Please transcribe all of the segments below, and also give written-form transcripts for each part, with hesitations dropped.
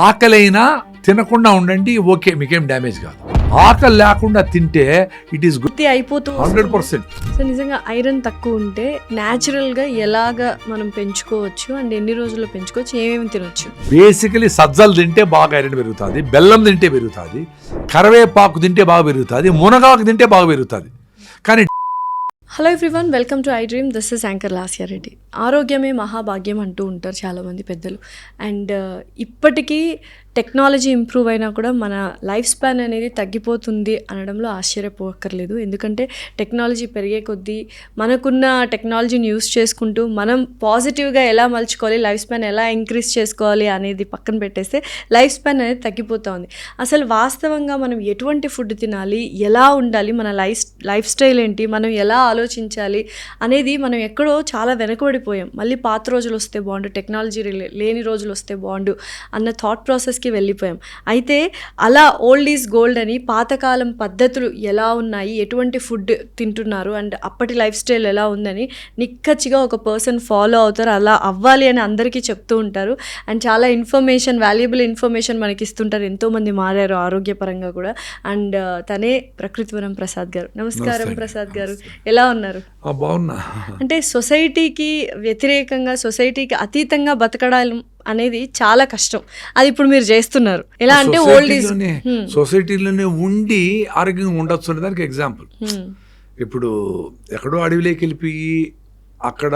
ఆకలైనా తినకుండా ఉండండి, ఓకే, మీకేం డ్యామేజ్ కాదు. ఆకలి లేకుండా తింటే ఇట్ ఈస్ గుడ్ అయిపోతూ 100%. సో నిజంగా ఐరన్ తక్కువ ఉంటే న్యాచురల్గా ఎలాగా మనం పెంచుకోవచ్చు అండ్ ఎన్ని రోజుల్లో పెంచుకోవచ్చు, ఏమేమి తినొచ్చు? బేసికలీ సజ్జలు తింటే బాగా ఐరన్ పెరుగుతుంది, బెల్లం తింటే పెరుగుతుంది, కరివేపాకు తింటే బాగా పెరుగుతుంది, మునగాకు తింటే బాగా పెరుగుతుంది. కానీ hello everyone, welcome to I dream. This is anchor Lasya Reddy. ఆరోగ్యమే మహాభాగ్యం అంటూ ఉంటారు చాలామంది పెద్దలు. అండ్ ఇప్పటికీ టెక్నాలజీ ఇంప్రూవ్ అయినా కూడా మన లైఫ్ స్పాన్ అనేది తగ్గిపోతుంది అనడంలో ఆశ్చర్యపోక్కర్లేదు. ఎందుకంటే టెక్నాలజీ పెరిగే కొద్దీ మనకున్న టెక్నాలజీని యూస్ చేసుకుంటూ మనం పాజిటివ్గా ఎలా మలుచుకోవాలి, లైఫ్ స్పాన్ ఎలా ఇంక్రీజ్ చేసుకోవాలి అనేది పక్కన పెట్టేస్తే లైఫ్ స్పాన్ అనేది తగ్గిపోతూ ఉంది. అసలు వాస్తవంగా మనం ఎటువంటి ఫుడ్ తినాలి, ఎలా ఉండాలి, మన లైఫ్ స్టైల్ ఏంటి, మనం ఎలా ఆలోచించాలి అనేది మనం ఎక్కడో చాలా వెనకబడిపోయాం. మళ్ళీ పాత రోజులు వస్తే బాగుండు, టెక్నాలజీ లేని రోజులు వస్తే బాగుండు అన్న థాట్ ప్రాసెస్కి వెళ్ళిపోయాం. అయితే అలా ఓల్డ్ ఈజ్ గోల్డ్ అని పాతకాలం పద్ధతులు ఎలా ఉన్నాయి, ఎటువంటి ఫుడ్ తింటున్నారు అండ్ అప్పటి లైఫ్ స్టైల్ ఎలా ఉందని నిక్కచ్చిగా ఒక పర్సన్ ఫాలో అవుతారు. అలా అవ్వాలి అని అందరికీ చెప్తూ ఉంటారు. అండ్ చాలా ఇన్ఫర్మేషన్, వాల్యుబుల్ ఇన్ఫర్మేషన్ మనకి ఇస్తుంటారు. ఎంతోమంది మారారు ఆరోగ్యపరంగా కూడా. అండ్ తనే ప్రకృతివనం ప్రసాద్ గారు. నమస్కారం ప్రసాద్ గారు, ఎలా ఉన్నారు? బాగున్నా. అంటే సొసైటీకి వ్యతిరేకంగా, సొసైటీకి అతీతంగా బతకడం అనేది చాలా కష్టం. అది ఇప్పుడు మీరు చేస్తున్నారు. ఎలా అంటే ఓల్డ్ ఈజ్ సొసైటీలోనే ఉండి ఆరోగ్యంగా ఉండొచ్చు అనే దానికి ఎగ్జాంపుల్. ఇప్పుడు ఎక్కడో అడవిలోకి వెళ్ళిపోయి అక్కడ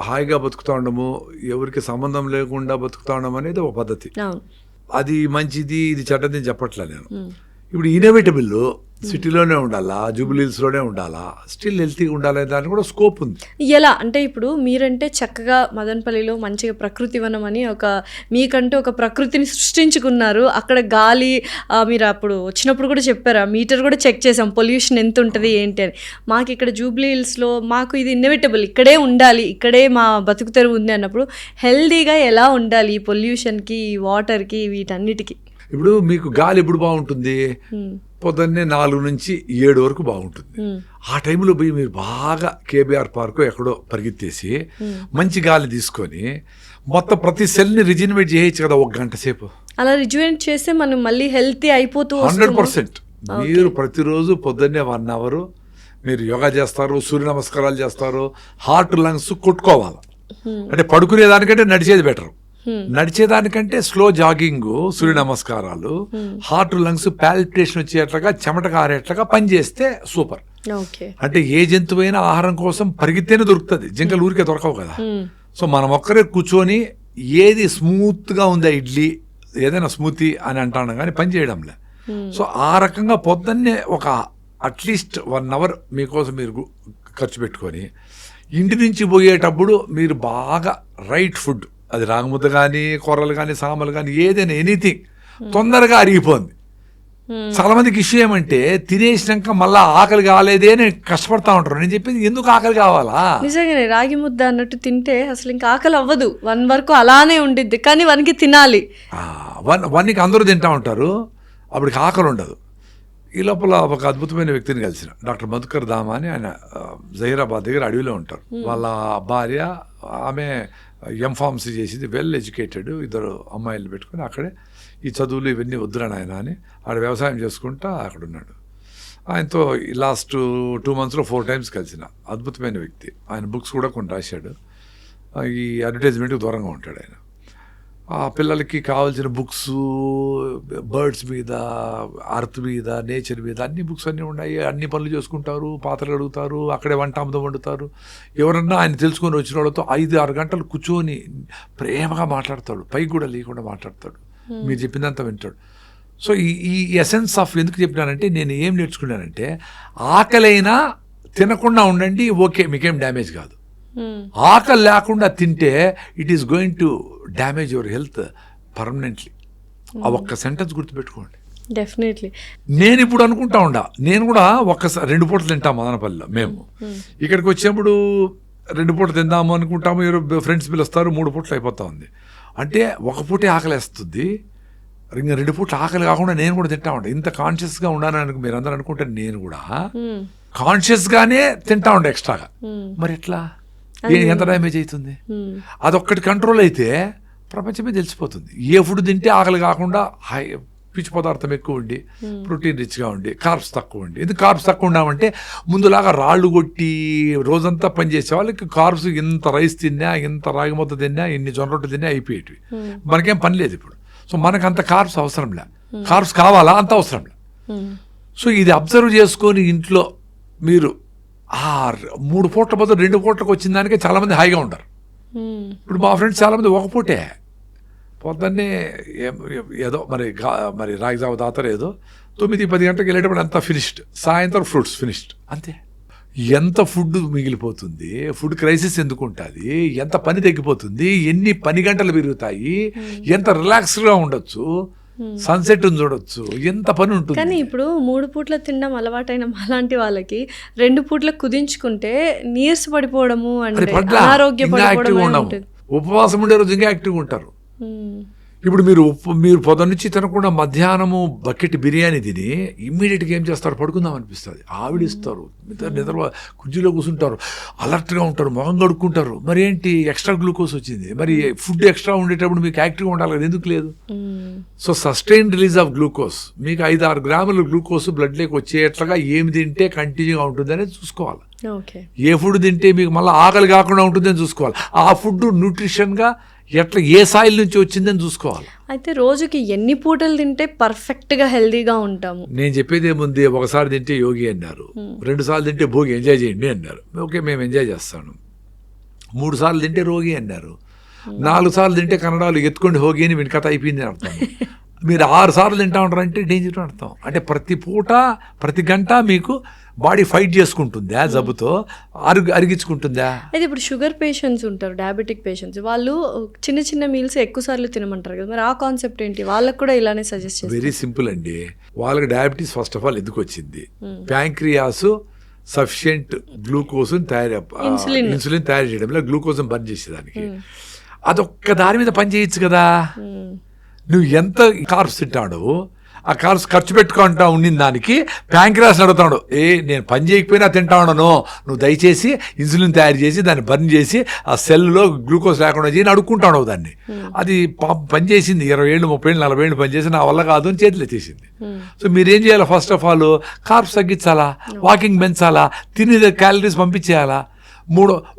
హాయిగా బతుకుతా ఉండము, ఎవరికి సంబంధం లేకుండా బతుకుతా ఉండము అనేది ఒక పద్ధతి. అది మంచిది, ఇది చెడ్డది చెప్పట్లే నేను. ఇప్పుడు ఇన్నోవేటబుల్ సిటీలోనే ఉండాలా, జూబిలీస్లోనే ఉండాలా, స్టిల్ హెల్తీగా ఉండాలనే దానికి కూడా స్కోప్ ఉంది. ఎలా అంటే ఇప్పుడు మీరంటే చక్కగా మదనపల్లిలో మంచిగా ప్రకృతి వనం అని మీకంటూ ఒక ప్రకృతిని సృష్టించుకున్నారు. అక్కడ గాలి మీరు అప్పుడు వచ్చినప్పుడు కూడా చెప్పారు, ఆ మీటర్ కూడా చెక్ చేసాం పొల్యూషన్ ఎంత ఉంటుంది ఏంటి అని. మాకు ఇక్కడ జూబ్లీ హిల్స్లో మాకు ఇది ఇన్నోవేటబుల్, ఇక్కడే ఉండాలి, ఇక్కడే మా బతుకు తెరువు ఉంది అన్నప్పుడు హెల్తీగా ఎలా ఉండాలి ఈ పొల్యూషన్కి, వాటర్కి, వీటన్నిటికీ? ఇప్పుడు మీకు గాలి ఎప్పుడు బాగుంటుంది? పొద్దున్నే 4 నుంచి 7 వరకు బాగుంటుంది. ఆ టైంలో పోయి మీరు బాగా కేబీఆర్ పార్క్ ఎక్కడో పరిగెత్తేసి మంచి గాలి తీసుకొని మొత్తం ప్రతి సెల్ని రిజినవేట్ చేయొచ్చు కదా 1 గంట సేపు. అలా రిజువేట్ చేస్తే మనం మళ్ళీ హెల్తీ అయిపోతూ 100%. మీరు ప్రతిరోజు పొద్దున్నే 1 అవర్ మీరు యోగా చేస్తారు, సూర్య నమస్కారాలు చేస్తారు, హార్ట్ లంగ్స్ కొట్టుకోవాలి. అంటే పడుకునేదానికంటే నడిచేది బెటర్. నడిచేదానికంటే స్లో జాగింగ్, సూర్య నమస్కారాలు, హార్ట్ లంగ్స్ పాల్పిటేషన్ వచ్చేట్లుగా, చెమట కారేట్లుగా పనిచేస్తే సూపర్. అంటే ఏ జంతువైనా ఆహారం కోసం పరిగెత్తేనే దొరుకుతుంది, జింకలు ఊరికే దొరకవు కదా. సో మనం ఒక్కరే కూర్చొని ఏది స్మూత్గా ఉందా ఇడ్లీ, ఏదైనా స్మూతీ అని అంటాను కానీ పని చేయడంలే. సో ఆ రకంగా పొద్దున్నే ఒక అట్లీస్ట్ 1 అవర్ మీకోసం మీరు ఖర్చు పెట్టుకొని ఇంటి నుంచి పోయేటప్పుడు మీరు బాగా రైట్ ఫుడ్, అది రాగముద్ద కానీ, కూరలు కానీ, సాంబార్లు కానీ, ఏదైనా ఎనీథింగ్ తొందరగా అరిగిపోయింది. చాలా మందికి ఇష్యూ ఏమంటే తినేసినాక మళ్ళీ ఆకలి కాలేదే అని కష్టపడతా ఉంటారు. నేను చెప్పింది ఎందుకు ఆకలి కావాలా? నిజంగానే రాగి ముద్ద అన్నట్టు తింటే అసలు ఇంకా ఆకలి అవ్వదు, 1 వరకు అలానే ఉండిద్ది, కానీ 1కి తినాలి. 1కి అందరూ తింటా ఉంటారు, అప్పటికి ఆకలి ఉండదు. ఈ లోపల ఒక అద్భుతమైన వ్యక్తిని కలిసిన డాక్టర్ మధుకర్ దామా అని, ఆయన జహీరాబాద్ దగ్గర అడవిలో ఉంటారు. వాళ్ళ భార్య, ఆమె ఎంఫార్మసీ చేసింది, వెల్ ఎడ్యుకేటెడ్, 2 అమ్మాయిలు పెట్టుకుని అక్కడే ఈ చదువులు ఇవన్నీ వద్దురాను ఆయన అని ఆడ వ్యవసాయం చేసుకుంటా అక్కడ ఉన్నాడు. ఆయనతో లాస్ట్ 2 monthsలో 4 times కలిసిన అద్భుతమైన వ్యక్తి. ఆయన బుక్స్ కూడా కొన్ని రాశాడు. ఈ అడ్వర్టైజ్మెంట్కి దూరంగా ఉంటాడు ఆయన. ఆ పిల్లలకి కావాల్సిన బుక్స్, బర్డ్స్ మీద, అర్త్ మీద, నేచర్ మీద అన్ని బుక్స్ అన్నీ ఉన్నాయి. అన్ని పనులు చేసుకుంటారు, పాత్రలు అడుగుతారు, అక్కడే వంట అమృతం వండుతారు. ఎవరన్నా ఆయన తెలుసుకొని వచ్చిన వాళ్ళతో 5-6 గంటలు కూర్చొని ప్రేమగా మాట్లాడతాడు, పైకి కూడా లేకుండా మాట్లాడతాడు, మీరు చెప్పినంత వింటాడు. సో ఈ ఎసెన్స్ ఆఫ్ ఎందుకు చెప్పినానంటే, నేను ఏం నేర్చుకున్నానంటే ఆకలైనా తినకుండా ఉండండి, ఓకే, మీకేం డ్యామేజ్ కాదు. ఆకలి లేకుండా తింటే it is going to damage your health permanently. ఆ ఒక్క సెంటెన్స్ గుర్తుపెట్టుకోండి. డెఫినెట్లీ. నేను ఇప్పుడు అనుకుంటా ఉండా, నేను కూడా 2 పూటలు తింటాం మదనపల్లిలో. మేము ఇక్కడికి వచ్చేప్పుడు 2 పూటలు తిందాము అనుకుంటాము, ఫ్రెండ్స్ పిలుస్తారు, 3 పూటలు అయిపోతా ఉంది. అంటే 1 పూటే ఆకలి వేస్తుంది, ఇంకా 2 పూటలు ఆకలి కాకుండా నేను కూడా తింటా ఉంటా. ఇంత కాన్షియస్గా ఉన్నాను మీరు అందరూ అనుకుంటే, నేను కూడా కాన్షియస్గానే తింటా ఉండే ఎక్స్ట్రాగా. మరి ఎట్లా, ఎంత డ్యామేజ్ అవుతుంది? అదొక్కటి కంట్రోల్ అయితే ప్రపంచమే తెలిసిపోతుంది. ఏ ఫుడ్ తింటే ఆకలి కాకుండా పీచు పదార్థం ఎక్కువ ఉండి ప్రోటీన్ రిచ్గా ఉండి కార్బ్స్ తక్కువ ఉండి. ఎందుకు కార్బ్స్ తక్కువ ఉన్నామంటే ముందులాగా రాళ్ళు కొట్టి రోజంతా పనిచేసే వాళ్ళకి కార్బ్స్ ఇంత రైస్ తిన్నా, ఇంత రాగి ముద్ద తిన్నా, ఇన్ని జొన్న రొట్టె తిన్నా అయిపోయేటివి. మనకేం పని లేదు ఇప్పుడు. సో మనకు అంత కార్బ్స్ అవసరంలే. కార్బ్స్ కావాలా అంత అవసరంలే. సో ఇది అబ్జర్వ్ చేసుకొని ఇంట్లో మీరు 3 పూట్ల బదులు 2 పూట్లకు వచ్చిన దానికే చాలామంది హాయిగా ఉంటారు. ఇప్పుడు మా ఫ్రెండ్స్ చాలామంది ఒక పూటే పొద్దున్నే ఏదో మరి రాగి జావ తాతారు, ఏదో 9-10 గంటలకు వెళ్ళేటప్పుడు అంతా ఫినిష్డ్, సాయంత్రం ఫ్రూట్స్ ఫినిష్డ్, అంతే. ఎంత ఫుడ్ మిగిలిపోతుంది, ఫుడ్ క్రైసిస్ ఎందుకు ఉంటుంది, ఎంత పని తగ్గిపోతుంది, ఎన్ని పని గంటలు పెరుగుతాయి, ఎంత రిలాక్స్డ్గా ఉండొచ్చు, సన్సెట్ చూడొచ్చు, ఎంత పని ఉంటుంది. కానీ ఇప్పుడు 3 పూట్ల తినడం అలవాటైన అలాంటి వాళ్ళకి 2 పూట్ల కుదించుకుంటే నీరస పడిపోవడము అంటే అనారోగ్యపడిపోవడం. ఉపవాసం ఉండే రోజు ఇంకా యాక్టివ్గా ఉంటారు. ఇప్పుడు మీరు పొద్దు నుంచి తినకుండా మధ్యాహ్నము బకెట్ బిర్యానీ తిని ఇమ్మీడియట్గా ఏం చేస్తారు, పడుకుందాం అనిపిస్తుంది, ఆవిడిస్తారు, నిద్ర కుర్చీలో కూర్చుంటారు, అలర్ట్గా ఉంటారు, మొహం కడుక్కుంటారు. మరి ఏంటి, ఎక్స్ట్రా గ్లూకోజ్ వచ్చింది. మరి ఫుడ్ ఎక్స్ట్రా ఉండేటప్పుడు మీకు యాక్టివ్గా ఉండాలి కదా, ఎందుకు లేదు? So sustain release of glucose, మీకు 5-6 గ్రాముల గ్లూకోజ్ బ్లడ్లోకి వచ్చేట్లుగా ఏమి తింటే కంటిన్యూగా ఉంటుంది అనేది చూసుకోవాలి. ఏ ఫుడ్ తింటే మీకు మళ్ళీ ఆకలి కాకుండా ఉంటుందని చూసుకోవాలి. ఆ ఫుడ్ న్యూట్రిషన్గా ఎట్లా ఏ సాయిల్ నుంచి వచ్చిందని చూసుకోవాలి. అయితే రోజుకి ఎన్ని పూటలు తింటే పర్ఫెక్ట్గా హెల్దీగా ఉంటాము? నేను చెప్పేది ఏముంది, ఒకసారి తింటే యోగి అన్నారు, 2 సార్లు తింటే భోగి ఎంజాయ్ చేయండి అన్నారు. ఓకే, మేము ఎంజాయ్ చేస్తాను. 3 సార్లు తింటే రోగి అన్నారు. 4 సార్లు తింటే కన్నడలో ఎత్తుకోండి హోగి అని వీడి కథ అయిపోయింది అని అర్థం. మీరు 6 సార్లు తింటా ఉంటారంటే డేంజర్ అర్థం. అంటే ప్రతి పూట ప్రతి గంట మీకు బాడీ ఫైట్ చేసుకుంటుందా, జబ్బుతో అరిగించుకుంటుందా? అయితే ఇప్పుడు షుగర్ పేషెంట్స్ ఉంటారు, డయాబెటిక్ పేషెంట్స్, వాళ్ళు చిన్న చిన్న మీల్స్ ఎక్కువ సార్లు తినమంటారు కదా, మరి ఆ కాన్సెప్ట్ ఏంటి? వాళ్ళకు కూడా ఇలానే సజెస్ట్ చేస్తారు? వెరీ సింపుల్ అండి. వాళ్ళకి డయాబెటీస్ ఫస్ట్ ఆఫ్ ఆల్ ఎందుకు వచ్చింది? ప్యాంక్రియాస్ సఫిషియెంట్ గ్లూకోజ్ ఇన్సులిన్ తయారు చేయడంలో గ్లూకోజ్ బర్న్ చేసేదానికి అదొక్క దాని మీద పని చేయొచ్చు కదా. నువ్వు ఎంత కార్బ్స్ తింటాడు, ఆ కార్బ్స్ ఖర్చు పెట్టుకుంటా ఉండిన దానికి ప్యాంక్రియాస్ అడుగుతాడు, నేను పని చేయకపోయినా తింటా ఉన్నాను, నువ్వు దయచేసి ఇన్సులిన్ తయారు చేసి దాన్ని బర్న్ చేసి ఆ సెల్లో గ్లూకోజ్ లేకుండా చేయని అడుక్కుంటాడు దాన్ని. అది పని చేసింది 20 ఏళ్ళు 30 ఏళ్ళు 40 ఏళ్ళు పని చేసి నా వల్ల కాదు అని చేతులు ఎత్తేసింది. సో మీరేం చేయాలి, ఫస్ట్ ఆఫ్ ఆల్ కార్బ్స్ తగ్గించాలా, వాకింగ్ పెంచాలా, తినే క్యాలరీస్ పంపించేయాలా.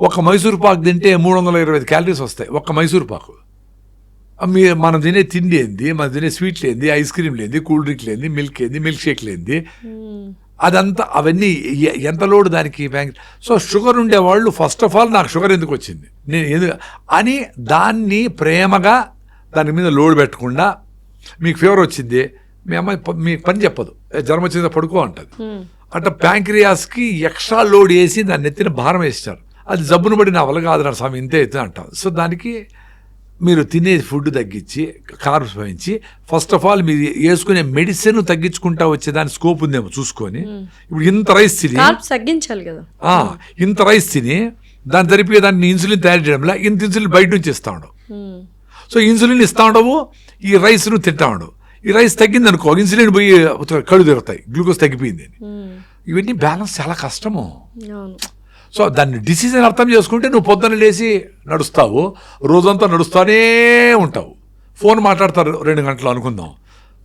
ఒక మైసూర్ పాకు తింటే 325 క్యాలరీస్ వస్తాయి, ఒక్క మైసూర్ పాకు. మనం తినే తిండి ఏంది, మనం తినే స్వీట్లు ఏంది, ఐస్ క్రీమ్ లేంది, కూల్ డ్రింక్ లేంది, మిల్క్ ఏంది, మిల్క్ షేక్ లేంది, అదంతా అవన్నీ ఎంత లోడ్ దానికి. సో షుగర్ ఉండేవాళ్ళు ఫస్ట్ ఆఫ్ ఆల్ నాకు షుగర్ ఎందుకు వచ్చింది నేను అని దాన్ని ప్రేమగా దాని మీద లోడ్ పెట్టకుండా, మీకు ఫీవర్ వచ్చింది మీ అమ్మాయి మీకు పని చెప్పదు, జ్వరం వచ్చిందా పడుకో అంటది. అంటే ప్యాంక్రియాస్కి ఎక్స్ట్రా లోడ్ వేసి దాన్ని ఎత్తిన భారం వేస్తారు. అది జబ్బును బట్టి నా వల్ల కాదు నా స్వామి ఇంతే ఎత్తున అంటాం. సో దానికి మీరు తినే ఫుడ్ తగ్గించి కార్బ్స్ పెంచి ఫస్ట్ ఆఫ్ ఆల్ మీరు వేసుకునే మెడిసిన్ తగ్గించుకుంటా వచ్చేదాని స్కోప్ ఉందేమో చూసుకొని. ఇప్పుడు ఇంత రైస్ తిని తగ్గించాలి కదా, ఇంత రైస్ తిని దాని జరిపే దాన్ని ఇన్సులిన్ తయారు చేయడంలో ఇంత ఇన్సులిన్ బయట నుంచి ఇస్తా ఉండవు. సో ఇన్సులిన్ ఇస్తా ఉండవు, ఈ రైస్ నువ్వు తింటా ఉండవు. ఈ రైస్ తగ్గింది అనుకో, ఇన్సులిన్ పోయి కళ్ళు తిరుగుతాయి, గ్లూకోజ్ తగ్గిపోయింది. ఇవన్నీ బ్యాలెన్స్ చాలా కష్టము. సో దాన్ని డిసిజన్ అర్థం చేసుకుంటే నువ్వు పొద్దున్న లేచి నడుస్తావు, రోజంతా నడుస్తూనే ఉంటావు. ఫోన్ మాట్లాడతారు 2 గంటలు అనుకుందాం,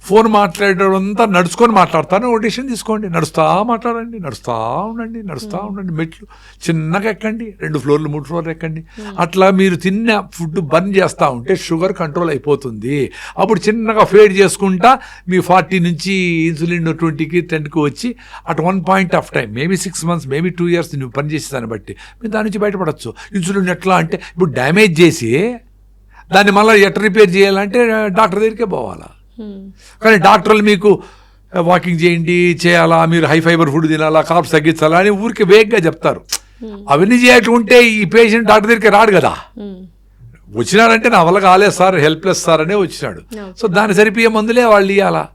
ఫోన్ మాట్లాడేదంతా నడుచుకొని మాట్లాడతాను. ఒక డిసిషన్ తీసుకోండి, నడుస్తూ మాట్లాడండి, నడుస్తూ ఉండండి, మెట్లు చిన్నగా ఎక్కండి, 2 ఫ్లోర్లు 3 ఫ్లోర్లు ఎక్కండి. అట్లా మీరు తిన్న ఫుడ్ బర్న్ చేస్తూ ఉంటే షుగర్ కంట్రోల్ అయిపోతుంది. అప్పుడు చిన్నగా ఫేడ్ చేసుకుంటా మీ 40 నుంచి ఇన్సులిన్ 20కి 10కి వచ్చి at one point of time maybe 6 months maybe 2 years నువ్వు పని చేసే దాన్ని బట్టి మీరు దాని నుంచి బయటపడవచ్చు. ఇన్సులిన్ ఎట్లా అంటే ఇప్పుడు డ్యామేజ్ చేసి దాన్ని మళ్ళీ ఎట్లా రిపేర్ చేయాలంటే డాక్టర్ దగ్గరికే పోవాలా. కానీ డాక్టర్లు మీకు వాకింగ్ చేయాలా, మీరు హై ఫైబర్ ఫుడ్ తినాలా, కార్బ్స్ తగ్గించాలా అని ఊరికి వేగంగా చెప్తారు. అవన్నీ చేయకుంటే ఈ పేషెంట్ డాక్టర్ దగ్గరికి రాడు కదా. వచ్చినాడంటే నా వల్ల కాలేదు సార్, హెల్ప్లెస్ సార్ అనే వచ్చినాడు. సో దాన్ని సరిపోయే మందులే వాళ్ళు ఇవ్వాలా.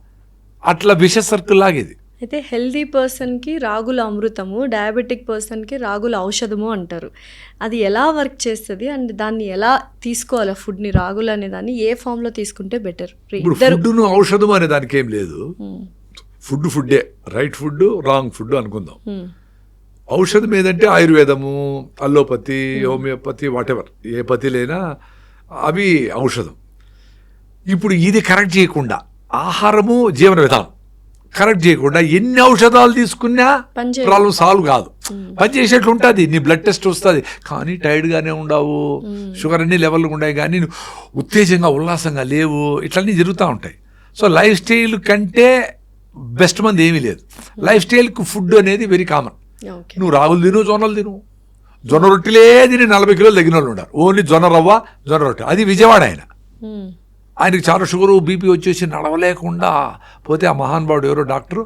అట్లా విష సర్కిల్ లాగేది. అయితే హెల్దీ పర్సన్కి రాగుల అమృతము, డయాబెటిక్ పర్సన్కి రాగుల ఔషధము అంటారు. అది ఎలా వర్క్ చేస్తుంది అండ్ దాన్ని ఎలా తీసుకోవాలి, ఫుడ్ని రాగులు అనే దాన్ని ఏ ఫామ్లో తీసుకుంటే బెటర్? ఫుడ్ను ఔషధం అనే దానికి ఏం లేదు. ఫుడ్డే, రైట్ ఫుడ్ రాంగ్ ఫుడ్ అనుకుందాం. ఔషధం ఏదంటే ఆయుర్వేదము, అల్లోపతి, హోమియోపతి, వాటెవర్ ఏ పతిలైనా అవి ఔషధం. ఇప్పుడు ఇది కరెక్ట్ చేయకుండా, ఆహారము జీవన విధానం కరెక్ట్ చేయకుండా ఎన్ని ఔషధాలు తీసుకున్నా పనిచేయదు. ప్రాబ్లం సాల్వ్ కాదు. పని చేసేట్లు ఉంటుంది, నీ బ్లడ్ టెస్ట్ వస్తుంది కానీ టైర్డ్గానే ఉండవు, షుగర్ అన్ని లెవెల్గా ఉన్నాయి కానీ నువ్వు ఉత్తేజంగా ఉల్లాసంగా లేవు, ఇట్లన్నీ జరుగుతూ ఉంటాయి. సో లైఫ్ స్టైల్ కంటే బెస్ట్ మంది ఏమీ లేదు. లైఫ్ స్టైల్కి ఫుడ్ అనేది వెరీ కామన్. ఓకే. నువ్వు రాగులు తిను, జొన్నలు తిను, జొన్న రొట్టెలే తిని 40 కిలోలు తగ్గిన వాళ్ళు ఉన్నారు. ఓన్లీ జొన్న రవ్వ, జొన్న రొట్టె. అది విజయవాడ ఆయనకి చాలా షుగరు బీపీ వచ్చేసి నడవలేకుండా పోతే ఆ మహానుభావుడు ఎవరో డాక్టరు,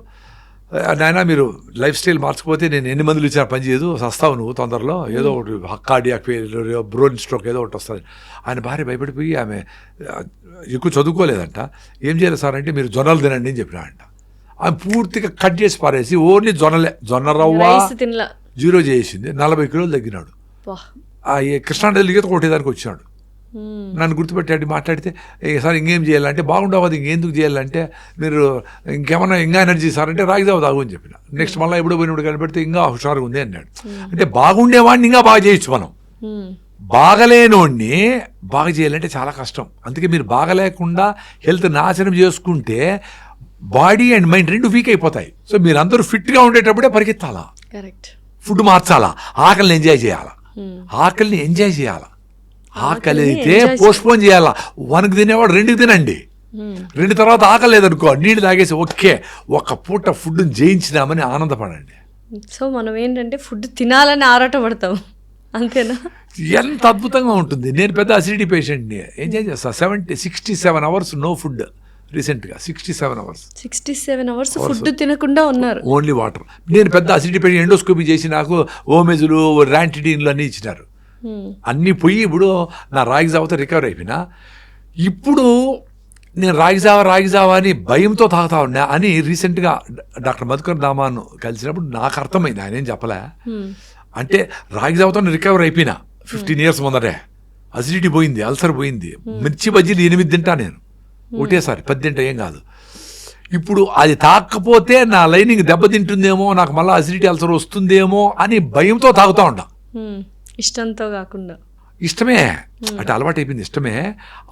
నాయన మీరు లైఫ్ స్టైల్ మార్చకపోతే నేను ఎన్ని మందులు ఇచ్చినా పని చేయదు, సస్తావు నువ్వు తొందరలో, ఏదో ఒకటి కార్డియాక్ ఫెయిల్యూర్, బ్రోన్ స్ట్రోక్ ఏదో ఒకటి వస్తుంది. ఆయన భార్య భయపడిపోయి, ఆమె ఎక్కువ చదువుకోలేదంట, ఏం చేయాలి సార్ అంటే మీరు జొన్నలు తినండి అని చెప్పినాడంట. ఆమె పూర్తిగా కట్ చేసి పారేసి ఓన్లీ జొన్నలే, జొన్న రవ్వ జీరో చేసింది, 40 కిలోలు తగ్గినాడు. కృష్ణానదిలో ఈత కొట్టేదానికి వచ్చినాడు. నన్ను గుర్తుపెట్టాడు, మాట్లాడితే సార్ ఇంకేం చేయాలంటే, బాగుండవు అది ఇంకెందుకు చేయాలంటే, మీరు ఇంకేమన్నా ఇంకా ఎనర్జీ సార్ అంటే రాగి జావ తాగు అని చెప్పిన. నెక్స్ట్ మళ్ళీ ఎప్పుడో పోయినప్పుడు కనిపెడితే ఇంకా హుషారుగా ఉంది అన్నాడు. అంటే బాగుండేవాడిని ఇంకా బాగా చేయొచ్చు మనం, బాగలేనోడిని బాగా చేయాలంటే చాలా కష్టం. అందుకే మీరు బాగలేకుండా హెల్త్ నాశనం చేసుకుంటే బాడీ అండ్ మైండ్ రెండు వీక్ అయిపోతాయి. సో మీరు అందరూ ఫిట్గా ఉండేటప్పుడే పరిగెత్తాలా, ఫుడ్ మార్చాలా, ఆకలిని ఎంజాయ్ చేయాలా, ఆకలిని ఎంజాయ్ చేయాలా. ఆకలి అయితే పోస్ట్పోన్ చేయాలా. 1కి తినేవాడు 2కి తినండి, 2 తర్వాత ఆకలి లేదనుకో నీళ్ళు తాగేసి ఓకే ఒక పూట ఫుడ్ జయించినామని ఆనందపడండి. సో మనం ఏంటంటే ఫుడ్ తినాలని ఆరాట పడతాం, అంతేనా? ఎంత అద్భుతంగా ఉంటుంది. నేను పెద్ద అసిడిటీ పేషెంట్ని, ఎంజాయ్ చేస్తా. 67 అవర్స్ నో ఫుడ్. రీసెంట్గా 67 అవర్స్ ఫుడ్ తినకుండా ఉన్నారు, ఓన్లీ వాటర్. నేను పెద్ద అసిడిటీ పేషెంట్, ఎండోస్కోపీ చేసి నాకు ఓమెజులు, ర్యాంటిడిన్లు అన్నీ ఇచ్చినారు. అన్నీ పోయి ఇప్పుడు నా రాగి జావతో రికవర్ అయిపోయినా. ఇప్పుడు నేను రాగి జావా అని భయంతో తాగుతా ఉన్నా అని రీసెంట్గా డాక్టర్ మధుకర్ దామాను కలిసినప్పుడు నాకు అర్థమైంది. ఆయన ఏం చెప్పలే అంటే రాగి జావతో రికవర్ అయిపోయినా 15 years ముందరే. అసిడిటీ పోయింది, అల్సర్ పోయింది, మిర్చి బజ్జీలు 8 తింటా నేను ఒకటేసారి, 10 తింటా ఏం కాదు. ఇప్పుడు అది తాకపోతే నా లైనింగ్ దెబ్బతింటుందేమో, నాకు మళ్ళీ అసిడిటీ అల్సర్ వస్తుందేమో అని భయంతో తాగుతూ ఉంటా. ఇష్టంతో కాకుండా, ఇష్టమే అంటే అలవాటు అయిపోయింది, ఇష్టమే,